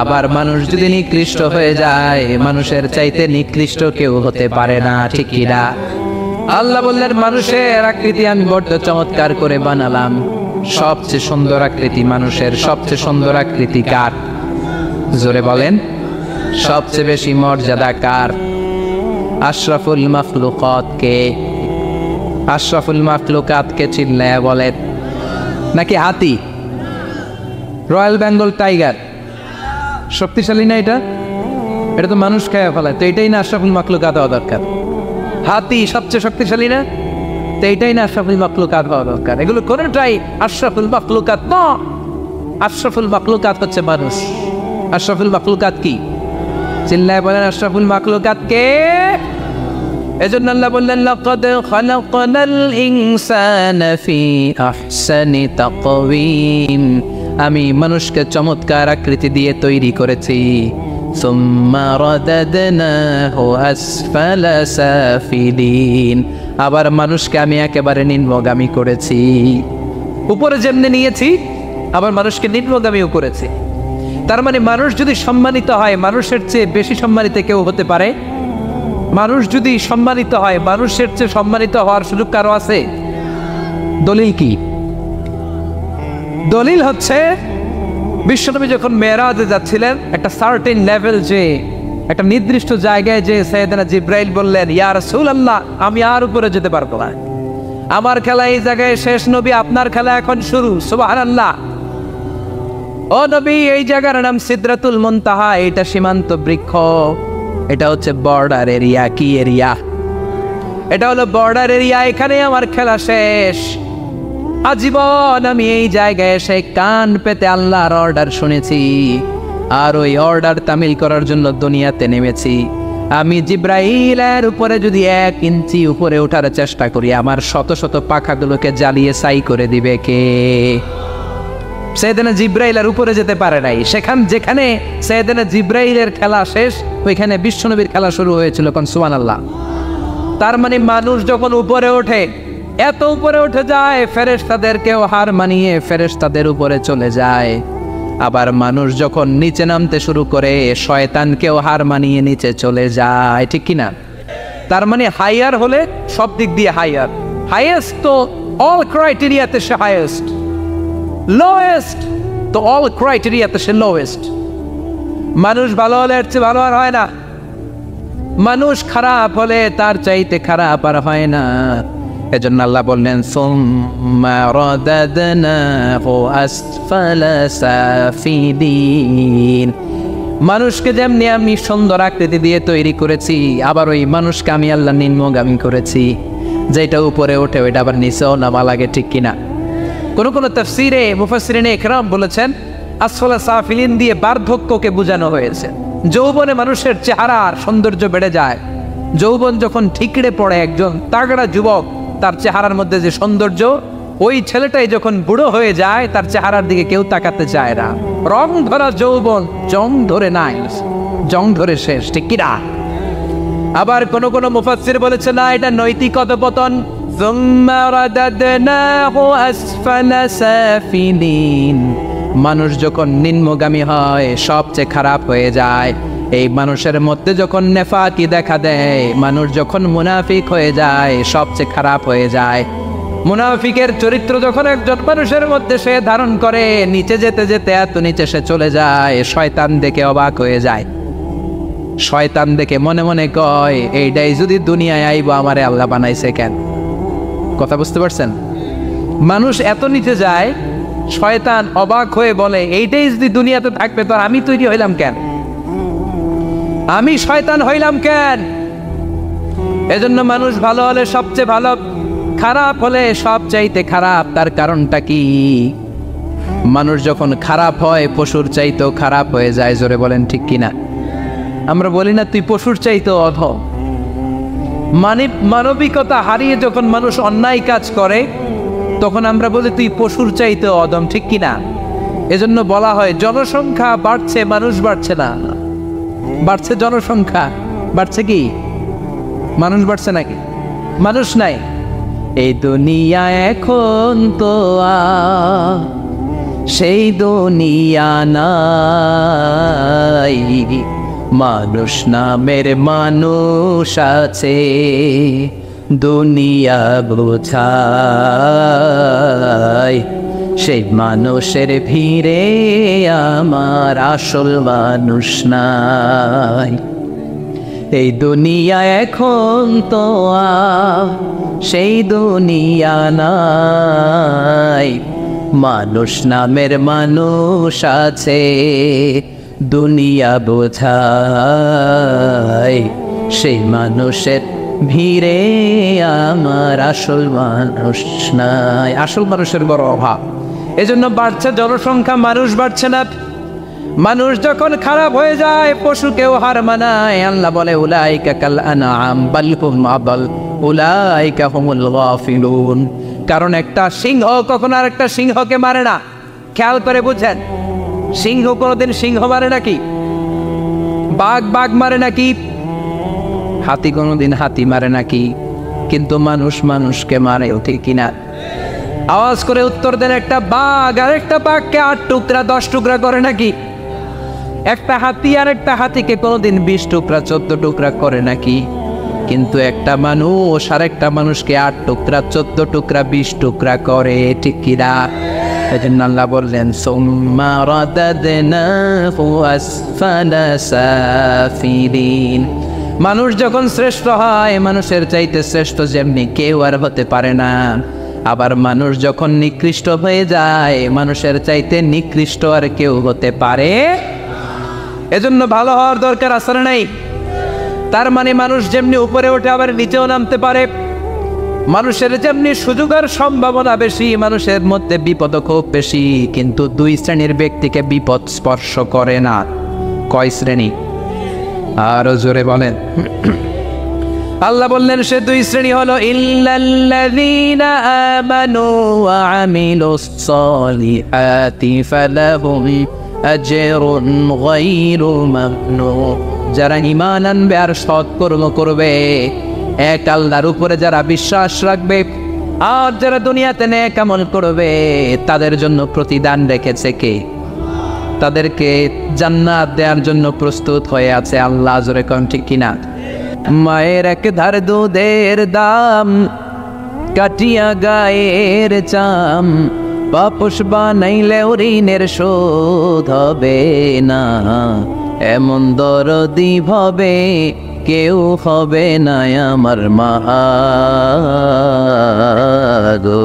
আবার মানুষ যদি নিকৃষ্ট হয়ে যায়, মানুষের চাইতে নিকৃষ্ট কেউ হতে পারে না, ঠিক কি না? আল্লাহ বললেন মানুষের আকৃতি আমি বড্ড চমৎকার করে বানালাম। সবচেয়ে সুন্দর আকৃতি মানুষের। সবচেয়ে সুন্দর আকৃতি কার? জোরে বলেন। সবচেয়ে বেশি মর্যাদা কার? আশরাফুল মাখলুকাত কে? আশরাফুল মাখলুকাত কে? চিল্লায়া বলেন। নাকি হাতি? রয়্যাল বেঙ্গল টাইগার শক্তিশালী না? এটা এটা তো মানুষ খায়া ফেলায়, তো এটাই না আশরাফুল মাখলুকাত হওয়া দরকার? হাতি সবচেয়ে শক্তিশালী না? তো এইটাই না আশরাফুল মাখলুকাত হওয়া দরকার? এগুলো কোনটাই আশরাফুল মাখলুকাত না। আশরাফুল মাখলুকাত হচ্ছে মানুষ। আশরাফুল মাখলুকাত কি? চিল্লায় বলেন আশরাফুল মাখলুকাত কে? এজন্য আল্লাহ বললেন লাকাদ খালাকনাল ইনসানা ফি আহসানি তাকওয়িম। আমি মানুষকে চমৎকার আকৃতি দিয়ে তৈরি করেছি। সুম্মা রাদাদনাহু আসফালা সাফিলিন। আবার মানুষকে আমি একেবারে নিম্নগামী করেছি। উপরে যেমনি নিয়েছি, আবার মানুষকে নিম্নগামীও করেছি। তার মানে মানুষ যদি সম্মানিত হয়, মানুষের চেয়ে বেশি সম্মানিত কেউ হতে পারে? মানুষ যদি সম্মানিত হয়, মানুষের চেয়ে সম্মানিত হওয়ার সুযোগ কারো আছে? দলিল কি? দলিল হচ্ছে বিশ্বনবী যখন মেরাজে যাচ্ছিলেন, একটা সার্টেন লেভেল, যে একটা নির্দিষ্ট জায়গায় যে সাইয়েদনা জিব্রাইল বললেন ইয়া রাসূলুল্লাহ আমি আর উপরে যেতে পারবো না, আমার খেলা এই জায়গায় শেষ, নবী আপনার খেলা এখন শুরু। সুবহানাল্লাহ। ও নবী, এই জায়গার নাম সিদরাতুল মুনতাহা, এটা সীমান্ত বৃক্ষ। এটা হচ্ছে বর্ডার এরিয়া। কি এরিয়া? এটা হলো বর্ডার এরিয়া। এখানে আমার খেলা শেষ। আজীবন আমি এই জায়গায় এসে কান পেতে আল্লাহর অর্ডার শুনেছি, আর ওই অর্ডার তামিল করার জন্য দুনিয়াতে নেমেছি। আমি জিব্রাইলের উপরে যদি 1 ইঞ্চি উপরে ওঠার চেষ্টা করি, আমার শত শত পাখাগুলোকে জ্বালিয়ে ছাই করে দিবে কে? সাইয়েদনা জিব্রাইলের উপরে যেতে পারে নাই। যেখানে সাইয়েদনা জিব্রাইলের খেলা শেষ, ওইখানে বিশ্বনবীর খেলা শুরু হয়েছিল। কোন সুবহানাল্লাহ। তার মানে মানুষ যখন উপরে ওঠে, এত উপরে উঠে যায়, ফেরেশতাদেরকেও হার মানিয়ে ফেরেশতাদের উপরে চলে যায়। আবার মানুষ যখন নিচে নামতে শুরু করে, শয়তানকেও হার মানিয়ে নিচে চলে যায়। ঠিক কিনা? তার মানে হাইয়ার হলে সব দিক দিয়ে হাইয়ার। হাইয়েস্ট তো অল ক্রাইটেরিয়াতে সে হাইয়েস্ট, লোয়েস্ট তো অল ক্রাইটেরিয়াতে সে লোয়েস্ট। মানুষ ভালো হলে এর চেয়ে ভালো আর হয় না, মানুষ খারাপ হলে তার চাইতে খারাপ আর হয় না। এজন্য আল্লাহ বললেন সুম্মা রাদাদনাহু আসফালা সাফিলিন। মানুষকে যেমনি আমি সুন্দর আকৃতি দিয়ে তৈরি করেছি, আবার ওই মানুষকে আমি আল্লাহ নিম্নগামী করেছি। যেটা উপরে ওঠে ওইটা আবার নিচেও নামা লাগে। ঠিক কিনা? কোন কোন তাফসীরে মুফাসসিরিনে ইকরাম বলেছেন আসফালা সাফিলিন দিয়ে বার্ধক্যকে বোঝানো হয়েছে। যৌবনে মানুষের চেহারার সৌন্দর্য বেড়ে যায়। যৌবন যখন ঠিকরে পড়ে, একজন তাগড়া যুবক, তার চেহারার মধ্যে যে সৌন্দর্য, ওই ছেলেটাই যখন বুড়ো হয়ে যায়, তার চেহারার দিকে কেউ তাকাতে চায় না। রং ধরা যৌবন জং ধরে নাই, জং ধরে শেষ। ঠিক কিনা? আবার কোন কোন মুফাসসির বলেছে না, এটা নৈতিক অধঃপতন। সুম্মা রাদাদনাহু আসফালা সাফিলিন। মানুষ যখন নিম্নগামী হয়, সবচেয়ে খারাপ হয়ে যায়। এই মানুষের মধ্যে যখন নেফাকি দেখা দেয়, মানুষ যখন মুনাফিক হয়ে যায়, সবচেয়ে খারাপ হয়ে যায়। মুনাফিকের চরিত্র যখন একজন মানুষের মধ্যে সে ধারণ করে, নিচে যেতে যেতে এত নিচে সে চলে যায়, শয়তান দেখে অবাক হয়ে যায়। শয়তান দেখে মনে মনে কয়, এইটাই যদি দুনিয়ায় আইব, আমারে আল্লাহ বানাইছে কেন? কথা বুঝতে পারছেন? মানুষ এত নিচে যায়, শয়তান অবাক হয়ে বলে, এইটাই যদি দুনিয়াতে থাকবে, তো আমি তৈরি হইলাম কেন? আমি শয়তান হইলাম কেন? এজন্য মানুষ ভালো হলে সবচেয়ে ভালো, খারাপ হলে সবচাইতে খারাপ। তার কারণটা কি? মানুষ যখন খারাপ হয়, পশুর চাইতেও খারাপ হয়ে যায়। জোরে বলেন ঠিক কিনা? আমরা বলি না তুই পশুর চাইতেও অধম? মানবিকতা হারিয়ে যখন মানুষ অন্যায় কাজ করে, তখন আমরা বলি তুই পশুর চাইতেও অধম। ঠিক কিনা? এজন্য বলা হয় জনসংখ্যা বাড়ছে, মানুষ বাড়ছে না। বাড়ছে জনসংখ্যা, বাড়ছে কি মানুষ? বাড়ছে নাকি? মানুষ নাই। এই দুনিয়া এখন তো সেই দুনিয়া নাই, মানুষ নামের মানুষ আছে, দুনিয়া বোঝায়। সেই মানুষের ভিড়ে আমার আসল মানুষ নাই। এই দুনিয়া এখন তো সেই দুনিয়া নাই, মানুষ নামের মানুষ আছে, দুনিয়া বোঝায়। সেই মানুষের ভিড়ে আমার আসল মানুষ নাই। আসল মানুষের বড় অভাব। এজন্য বাড়ছে জনসংখ্যা, মানুষ বাড়ছে না। মানুষ যখন খারাপ হয়ে যায়, পশুকেও হার মানায়। আল্লাহ বলে উলাইকা কাল আনআম বাল হুম আদাল উলাইকা হুমুল গাফিলুন। কারণ একটা সিংহ কখনো আর একটা সিংহকে মারে না। খেয়াল করে বুঝেন, সিংহ কোনোদিন সিংহ মারে নাকি? বাঘ বাঘ মারে নাকি? হাতি কোনোদিন হাতি মারে নাকি? কিন্তু মানুষ মানুষকে মারে, ঠিক কিনা? আওয়াজ করে উত্তর দেন, একটা বাঘ আর একটা বাঘকে 8 টুকরা 10 টুকরা করে নাকি? একটা হাতি আর একটা হাতিকে কোনোদিন 20 টুকরা 14 টুকরা করে নাকি? কিন্তু একটা মানুষ আর একটা মানুষকে 8 টুকরা 14 টুকরা 20 টুকরা করে, ঠিক কিনা? এজন্য আল্লাহ বললেন সুম্মা রাদাদনাহু আসফালা সাফিলিন। মানুষ যখন শ্রেষ্ঠ হয়, মানুষের চাইতে শ্রেষ্ঠ যেমনি কেউ আর হতে পারে না। আবার মানুষ যখন নিকৃষ্ট হয়ে যায়, মানুষের চাইতে নিকৃষ্ট আর কেউ হতে পারে। এজন্য ভালো হওয়ার দরকার আছে না নাই? তার মানে মানুষ যেমনি উপরে ওঠে আবার নিচেও নামতে পারে, মানুষের যেমনি সুযোগ আর সম্ভাবনা বেশি, মানুষের মধ্যে বিপদ খুব বেশি, কিন্তু দুই শ্রেণীর ব্যক্তিকে বিপদ স্পর্শ করে না। কয় শ্রেণী? আরো জোরে বলেন। আল্লাহ বললেন সে দুই শ্রেণী হলো ইল্লাল্লাযীনা আমানু ওয়া আমিলুস সলিহাতি ফালাহুম আজরুন গায়রু মামনুন। যারা ঈমান আনবে আর সৎকর্ম করবে, এক আল্লাহর উপরে যারা বিশ্বাস রাখবে আর যারা দুনিয়াতে নেক আমল করবে, তাদের জন্য প্রতিদান রেখেছে কে? তাদেরকে জান্নাত দেওয়ার জন্য প্রস্তুত হয়ে আছে আল্লাহ। জোরে কোন ঠিক কিনা? মায়ের এক ধার দুধের দাম, কাটিয়া গায়ের চাম, পাপস বানাইলে ঋণের শোধ হবে না, এমন দরদি ভাবে কেউ হবে না আমার মা গো।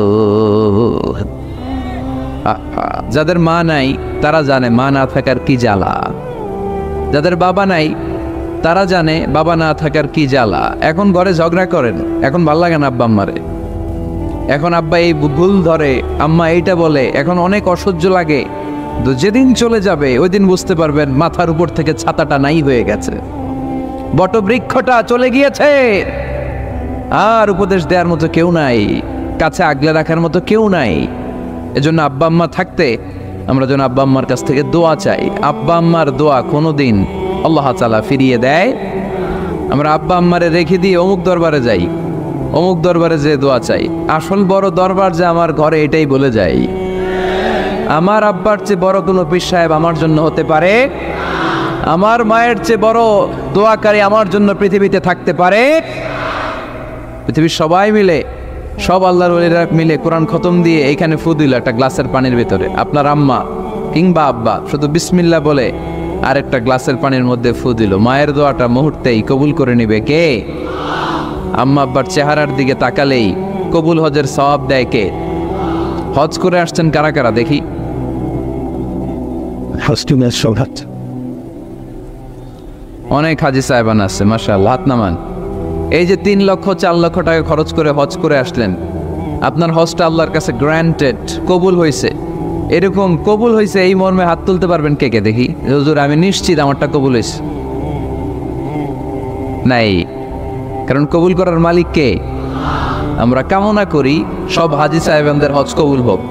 যাদের মা নাই তারা জানে মা না থাকার কি জ্বালা, যাদের বাবা নাই তারা জানে বাবা না থাকার কি জ্বালা। এখন ঘরে ঝগড়া করেন, এখন ভাল লাগে না আব্বা আম্মারে, এখন আব্বা এই ভুল ধরে, আম্মা এইটা বলে, এখন অনেক অসহ্য লাগে। তো যেদিন চলে যাবে ওই দিন বুঝতে পারবেন মাথার উপর থেকে ছাতাটা নাই হয়ে গেছে, বটবৃক্ষটা চলে গিয়েছে, আর উপদেশ দেওয়ার মতো কেউ নাই, কাছে আগলে রাখার মতো কেউ নাই। এজন্য আব্বা আম্মা থাকতে আমরা যেন আব্বা আম্মার কাছ থেকে দোয়া চাই। আব্বা আম্মার দোয়া কোনোদিন আল্লাহ তাআলা ফিরিয়ে দেয়। আমরা আব্বা আম্মারে রেখে দিয়ে অমুক দরবারে যাই, অমুক দরবারে যে দোয়া চাই, আসল বড় দরবার যে আমার ঘরে, এটাই বলে যাই। আমার আব্বার চেয়ে বড় কোনো পীর সাহেব আমার জন্য হতে পারে, আমার মায়ের চেয়ে বড় দোয়াকারী আমার জন্য পৃথিবীতে থাকতে পারে। পৃথিবীর সবাই মিলে, সব আল্লাহর ওলিরা মিলে কোরআন খতম দিয়ে এইখানে ফু দিল একটা গ্লাসের পানির ভিতরে, আপনার আম্মা কিংবা আব্বা শুধু বিসমিল্লাহ বলে আরেকটা গ্লাসের পানির মধ্যে ফু দিল, মায়ের দোয়াটা মুহূর্তেই কবুল করে নিবে কে? আম্মা আব্বার চেহারার দিকে তাকালেই কবুল হজের সওয়াব দেয় কে? হজ করে আসছেন কারা কারা দেখি? অনেক হাজি সাহেবান আছে, মাশাআল্লাহ, হাত নামান। এই যে 3 লক্ষ 4 লক্ষ টাকা খরচ করে হজ করে আসলেন, আপনার হজটা আল্লাহর কাছে গ্র্যান্টেড, কবুল হয়েছে, এরকম কবুল হয়েছে এই মর্মে হাত তুলতে পারবেন কে কে দেখি? হুজুর আমি নিশ্চিত আমারটা কবুল হয়েছে। নাই, কারণ কবুল করার মালিক কে? আমরা কামনা করি সব হাজি সাহেবদের হজ কবুল হোক।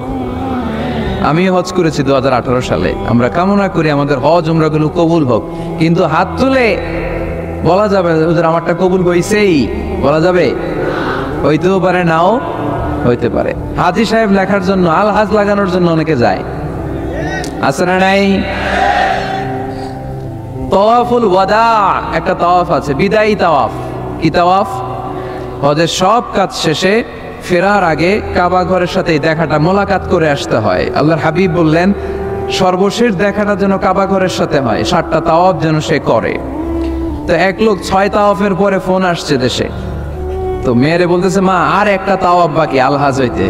আমি হজ করেছি 2018 সালে, আমরা কামনা করি আমাদের হজ উমরাগুলো কবুল হোক, কিন্তু হাত তুলে বলা যাবে হুজুর আমারটা কবুল হইছেই, বলা যাবে? হইতেও পারে, নাও হইতে পারে। হাজি সাহেব লেখার জন্য, আল হাজ লাগানোর জন্য অনেকে যায়, আছে না নাই? তাওয়াফুল ওয়াদা একটা তাওয়াফ আছে, বিদায়ী তাওয়াফ। কি তাওয়াফ? হজের সব কাজ শেষে ফেরার আগে কাবা ঘরের সাথে দেখাটা, মোলাকাত করে আসতে হয়। আল্লাহর হাবিব বললেন সর্বশেষ দেখাটা যেন কাবা ঘরের সাথে হয়, 7টা তাওয়াফ যেন সে করে। তো এক লোক 6 তাওয়াফের পরে ফোন আসছে দেশে, তো মেয়েরে বলতেছে মা আর একটা তাওয়াফ বাকি আলহাজ হইতে,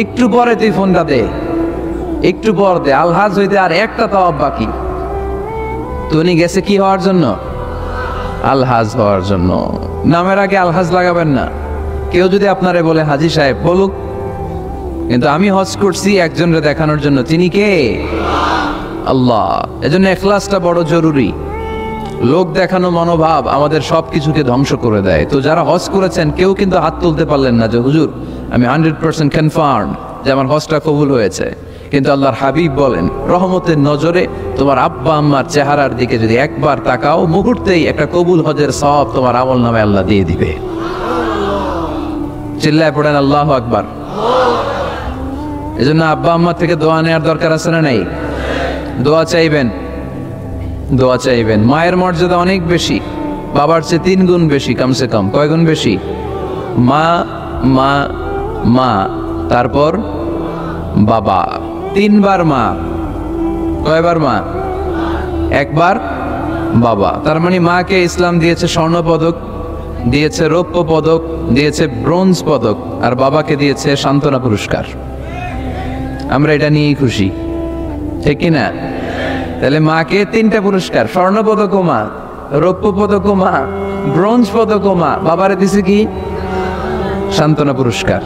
একটু পরে তুই ফোনটা দে, একটু পর দে, আলহাজ হইতে আর একটা তাওয়াফ বাকি। তো উনি গেছে কি হওয়ার জন্য? আলহাজ হওয়ার জন্য। নামের আগে আলহাজ লাগাবেন না। কেউ যদি আপনারে বলে হাজি সাহেব, বলুক, কিন্তু আমি হজ করছি একজনকে দেখানোর জন্য। তিনি কে? আল্লাহ। এজন্য ইখলাসটা বড় জরুরি। লোক দেখানো মনোভাব আমাদের সবকিছুকে ধ্বংস করে দেয়। তো যারা হজ করেছেন কেউ কিন্তু হাত তুলতে পারলেন না যে হুজুর আমি 100% কনফার্ম যে আমার হজটা কবুল হয়েছে। কিন্তু আল্লাহর হাবিব বলেন রহমতের নজরে তোমার আব্বা আম্মার চেহারার দিকে যদি একবার তাকাও, মুহূর্তেই একটা কবুল হজের সওয়াব তোমার আমল নামে আল্লাহ দিয়ে দিবে। চিল্লায় পড়েন আল্লাহু আকবার। এজন্য আব্বা আম্মা থেকে দোয়া নেওয়ার দরকার আছে না নাই? দোয়া চাইবেন, দোয়া চাইবেন। মায়ের মর্যাদা অনেক বেশি, বাবার চেয়ে 3 গুণ বেশি, কমসে কম। কয় গুণ বেশি? মা মা মা, তারপর বাবা, 3 বার মা। কয়বার মা? 1 বার বাবা। তার মানে মাকে ইসলাম দিয়েছে স্বর্ণ পদক, দিয়েছে রৌপ্য পদক, দিয়েছে ব্রোঞ্জ পদক, আর বাবাকে দিয়েছে সান্ত্বনা পুরস্কার। আমরা এটা নিয়েই খুশি, ঠিক কিনা? তাহলে মাকে 3টা পুরস্কার, স্বর্ণ পদক ও মা, রৌপ্য পদকও মা, ব্রোঞ্জ পদকও মা, বাবারে দিছে কি সান্ত্বনা পুরস্কার।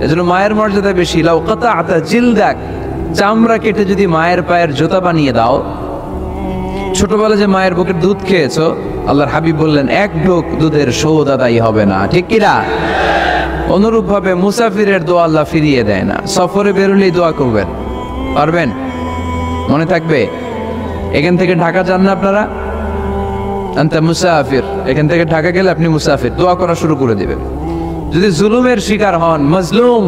এজন্য মায়ের মর্যাদা বেশি। লাউ কাতাআতা জিলদাক, চামড়া কেটে যদি মায়ের পায়ের জুতা বানিয়ে দাও। ছোটবেলা যে মায়ের বুকের দুধ খেয়েছো, আল্লাহর হাবিব বললেন এক ঢোক দুধের শোধ আদায় হবে না, ঠিক কিনা? অনুরূপ ভাবে মুসাফিরের দোয়া আল্লাহ ফিরিয়ে দেয় না। সফরে বেরোলেই দোয়া করবেন, পারবেন? মনে থাকবে? এখান থেকে ঢাকা যান না আপনারা, আনতা মুসাফির, এখান থেকে ঢাকা গেলে আপনি মুসাফির, দোয়া করা শুরু করে দিবেন। যদি জুলুমের শিকার হন, মাজলুম,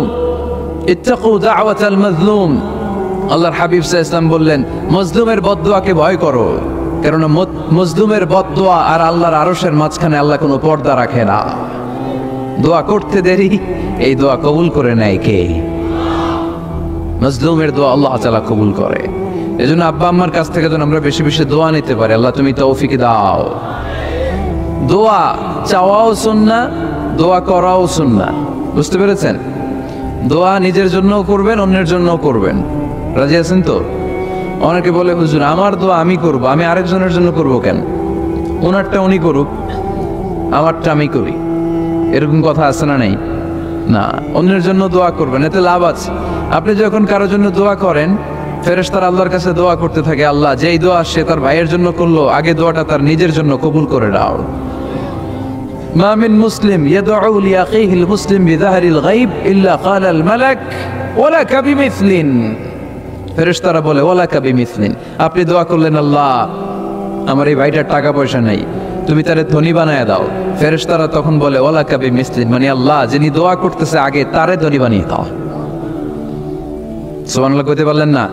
ইত্তাকু দাওয়াতাল মাজলুম, আল্লাহর হাবিব সাল্লাল্লাহু আলাইহি ওয়াসাল্লাম বললেন মজলুমের বদদোয়াকে ভয় করো, কারণ মজলুমের বদদোয়া আর আল্লাহর আরশের মাঝখানে আল্লাহ কোনো পর্দা রাখে না। দোয়া করতে দেরি, এই দোয়া কবুল করে নেয় কে? মজলুমের দোয়া আল্লাহ তাআলা কবুল করে। এজন্য আব্বা আম্মার কাছ থেকে যেন আমরা বেশি বেশি দোয়া নিতে পারি, আল্লাহ তুমি তৌফিক দাও। দোয়া চাওয়াও সুন্নাহ, দোয়া করাও সুন্নাহ, বুঝতে পেরেছেন? দোয়া নিজের জন্যও করবেন, অন্যের জন্যও করবেন। রাজি আছেন তো? অনেকে বলে হুজুর আমার দোয়া আমি করব, আমি আরেকজনের জন্য করব কেন? ওনারটা উনি করুক, আমারটা আমি করি, এরকম কথা আছে না? নেই না, অন্যের জন্য দোয়া করবেন, এতে লাভ আছে। আপনি যখন কারোর জন্য দোয়া করেন, ফেরেশতারা আল্লাহর কাছে দোয়া করতে থাকে, আল্লাহ যেই দোয়া সে তার ভাইয়ের জন্য করলো, আগে দোয়াটা তার নিজের জন্য কবুল করে দাও। মা মিন মুসলিম ইয়াদউ লিআখিহিল মুসলিম বিযাহরিল গায়ব ইল্লা ক্বালাল মালাক ওয়ালাকা বিমিসলিন। ফেরেশতারা বলে ওয়ালাকা বিমিসলিন, আপনি দোয়া করলেন আল্লাহ আমার এই ভাইটার টাকা পয়সা নাই, তুমি তারে ধনী বানায় দাও। ফেরেশতারা তখন বলে ওয়ালাকা বিমিসলিন, মানে আল্লাহ যিনি দোয়া করতেছে আগে তারে ধনী বানিয়ে দাও। সুবহানাল্লাহ কইতে পারলেন না?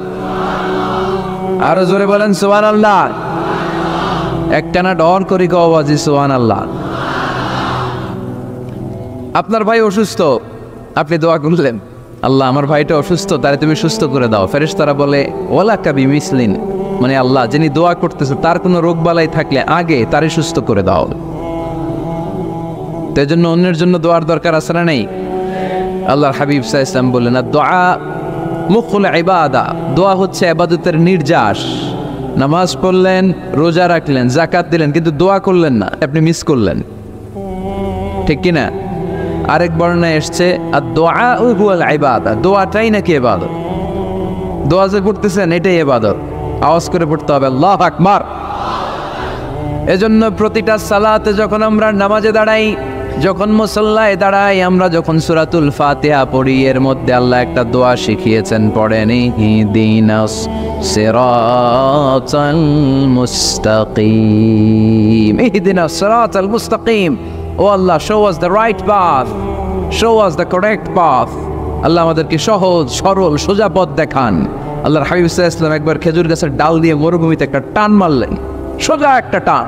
আরো জোরে বলেন সুবহানাল্লাহ। একটানা ডর করি কওয়াজি সুবহানাল্লাহ। আপনার ভাই অসুস্থ, আপনি দোয়া করলেন আল্লাহ আমার ভাইটা অসুস্থ, তারে তুমি সুস্থ করে দাও। ফেরেশতারা বলে ওয়ালাকা বিমিসলিন, মানে আল্লাহ যিনি দোয়া করতেছে তার কোনো রোগ বালাই থাকলে আগে তারে সুস্থ করে দাও। তাই জন্য অন্যের জন্য দোয়ার দরকার আছে না নেই? আল্লাহর হাবিব সাল্লাল্লাহু আলাইহি ওয়াসাল্লাম বললেন দোয়া মুখুল ইবাদা, দোয়া হচ্ছে ইবাদতের নির্যাস। নামাজ পড়লেন, রোজা রাখলেন, যাকাত দিলেন, কিন্তু দোয়া করলেন না, আপনি মিস করলেন, ঠিক কি না? আরেক বর্ণনায় এসেছে আদ-দুআ হুয়াল ইবাদা, দোয়াটাই নাকি ইবাদত। দোয়া যে করতেছেন এটাই ইবাদত, আওয়াজ করে পড়তে হবে আল্লাহু আকবার। এজন্য প্রতিটা সালাতে যখন আমরা নামাজে দাঁড়াই, যখন মুসল্লায় দাঁড়াই, আমরা যখন সূরাতুল ফাতিহা পড়ি, এর মধ্যে আল্লাহ একটা দোয়া শিখিয়েছেন, পড়েন ইহদিনাস সিরাতাল মুস্তাকিম, ইহদিনাস সিরাতাল মুস্তাকিম। ও আল্লাহ, show us the right path, show us the correct path। আল্লাহ আমাদেরকে সহজ সরল সোজা পথ দেখান। আল্লাহর হাবিব সাল্লাল্লাহু আলাইহি ওয়াসাল্লাম একবার খেজুর গাছের ডাল দিয়ে মরুভূমিতে একটা টান মারলেন, সোজা একটা টান,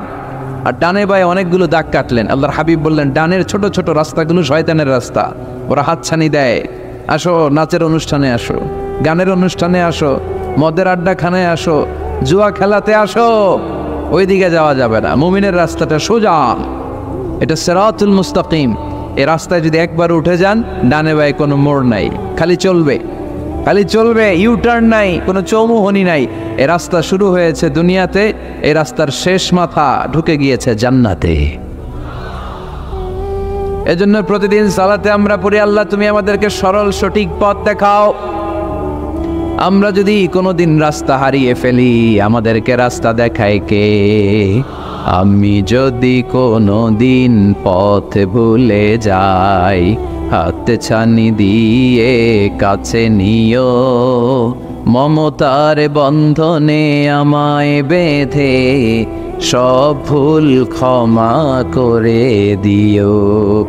আর ডানে বায়ে অনেকগুলো দাগ কাটলেন। আল্লাহর হাবিব বললেন ডানের ছোট ছোট রাস্তাগুলো শয়তানের রাস্তা, ওরা হাতছানি দেয়, আসো নাচের অনুষ্ঠানে আসো, গানের অনুষ্ঠানে আসো, মদের আড্ডাখানায় আসো, জুয়া খেলাতে আসো, ওইদিকে যাওয়া যাবে না। মুমিনের রাস্তাটা সোজা, এটা সিরাতুল মুস্তাকিম। এই রাস্তায় যদি একবার উঠে যান, ডানে বায়ে কোনো মোড় নাই, খালি চলবে, খালি চলবে, ইউটার্ন নাই, কোনো চৌমুহনী নাই। এই রাস্তা শুরু হয়েছে দুনিয়াতে, এই রাস্তার শেষ মাথা ঢুকে গিয়েছে জান্নাতে। এজন্য প্রতিদিন সালাতে আমরা পড়ি আল্লাহ তুমি আমাদেরকে সরল সঠিক পথ দেখাও। আমরা যদি কোনোদিন রাস্তা হারিয়ে ফেলি, আমাদেরকে রাস্তা দেখায় কে? আমি যদি কোনোদিন পথ ভুলে যাই, হাতে ছানি দিয়ে কাছে নিও, মমতার বন্ধনে আমায় বেঁধে সব ভুল ক্ষমা করে দিও।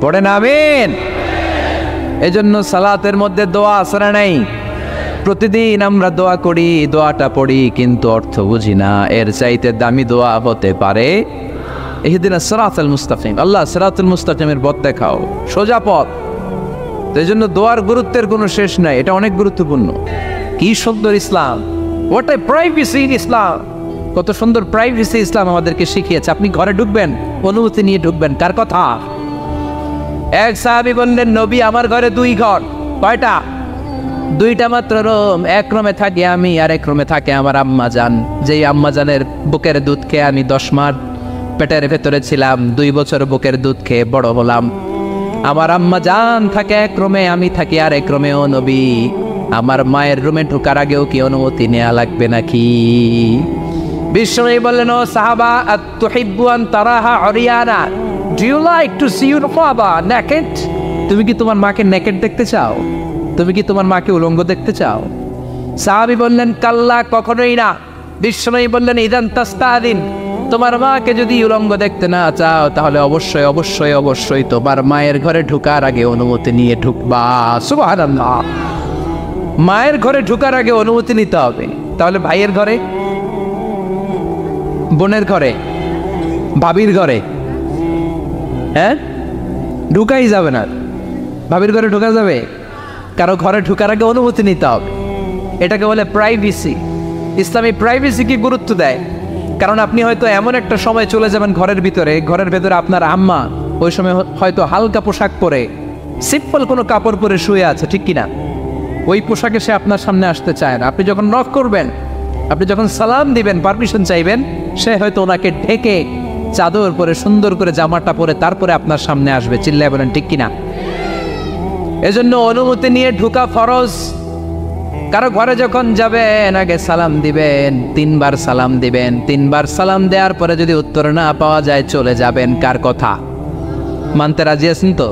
পড়েন আমিন। এজন্য সালাতের মধ্যে দোয়া আছে না নাই? প্রতিদিন আমরা দোয়া করি, দোয়াটা পড়ি, কিন্তু অর্থ বুঝি না। এর চাইতে দামি দোয়া হতে পারে ইহদিনাস সিরাতাল মুস্তাকিম, আল্লাহ সিরাতুল মুস্তাকিমের পথ দেখাও, সোজা পথ। এই জন্য দোয়ার গুরুত্বের কোনো শেষ নাই, এটা অনেক গুরুত্বপূর্ণ। কি সুন্দর ইসলাম, হোয়াট এ প্রাইভেসি ইন ইসলাম, কত সুন্দর প্রাইভেসি ইসলাম আমাদেরকে শিখিয়েছে। আপনি ঘরে ঢুকবেন, অনুমতি নিয়ে ঢুকবেন। কার কথা? এক সাহাবী বললেন নবী আমার ঘরে দুই ঘর। কয়টা? দুইটা মাত্র রুম। এক রুমে থাকি আমি, আর এক রুমে থাকে আমার আম্মা জান, যেই আম্মা জানের বুকের দুধ খেয়ে আমি 10 মাস পেটের ভেতরে ছিলাম, 2 বছর বুকের দুধ খেয়ে বড় হলাম। আমার আম্মা জান থাকে এক রুমে, আমি থাকি আর এক রুমে। ও নবী, আমার মায়ের রুমে ঢোকার আগেও কি অনুমতি নেওয়া লাগবে নাকি? বিশ্বনবী বললেন, ও সাহাবা, আতুহিব্বু আন তারাহা উরিয়ানা, do you like to see your father naked? তুমি কি তোমার মাকে নেকেড দেখতে চাও? তুমি কি তোমার মাকে উলঙ্গ দেখতে চাও? সাহাবী বললেন, কাল্লা, কখনোই না। বিশ্বনবী বললেন, ইদান তাস্তাদিন, তোমার মাকে যদি উলঙ্গ দেখতে না চাও তাহলে অবশ্যই অবশ্যই অবশ্যই তোমার মায়ের ঘরে ঢোকার আগে অনুমতি নিয়ে ঢুকবা। সুবহানাল্লাহ। মায়ের ঘরে ঢোকার আগে অনুমতি নিতে হবে। তাহলে ভাইয়ের ঘরে, বোনের ঘরে, ভাবির ঘরে, হ্যাঁ, ঢুকাই যাবে না। ভাবির ঘরে ঢোকা যাবে? কারো ঘরে ঢোকার আগে অনুমতি নিতে হবে। এটাকে বলে প্রাইভেসি। ইসলামী প্রাইভেসিকে গুরুত্ব দেয়। কারণ আপনি হয়তো এমন একটা সময় চলে যাবেন ঘরের ভিতরে আপনার আম্মা ওই সময় হয়তো হালকা পোশাক পরে, সিম্পল কোনো কাপড় পরে শুয়ে আছে, ঠিক কিনা? ওই পোশাকে সে আপনার সামনে আসতে চায় না। আপনি যখন নক করবেন, আপনি যখন সালাম দিবেন, পারমিশন চাইবেন, সে হয়তো ওনাকে ঢেকে চাদর পরে সুন্দর করে জামাটা পরে তারপরে আপনার সামনে আসবে। চিল্লায় বলেন ঠিক কিনা? এজন্য অনুমতি নিয়ে ঢোকা ফরজ। কারো ঘরে যখন যাবেন আগে সালাম দিবেন, 3 বার সালাম দিবেন। 3 বার সালাম দেওয়ার পরে যদি উত্তর না পাওয়া যায় চলে যাবেন। কার কথা মানতে রাজি আছেন তো?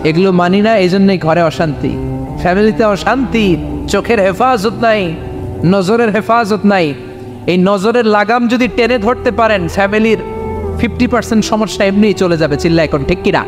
এগুলো মানি না, এই জন্যই ঘরে অশান্তি, ফ্যামিলিতে অশান্তি। চোখের হেফাজত নাই, নজরের হেফাজত নাই। এই নজরের লাগাম যদি টেনে ধরতে পারেন, ফ্যামিলির 50% সমস্যা এমনিই চলে যাবে। চিল্লা এখন ঠিক কিনা?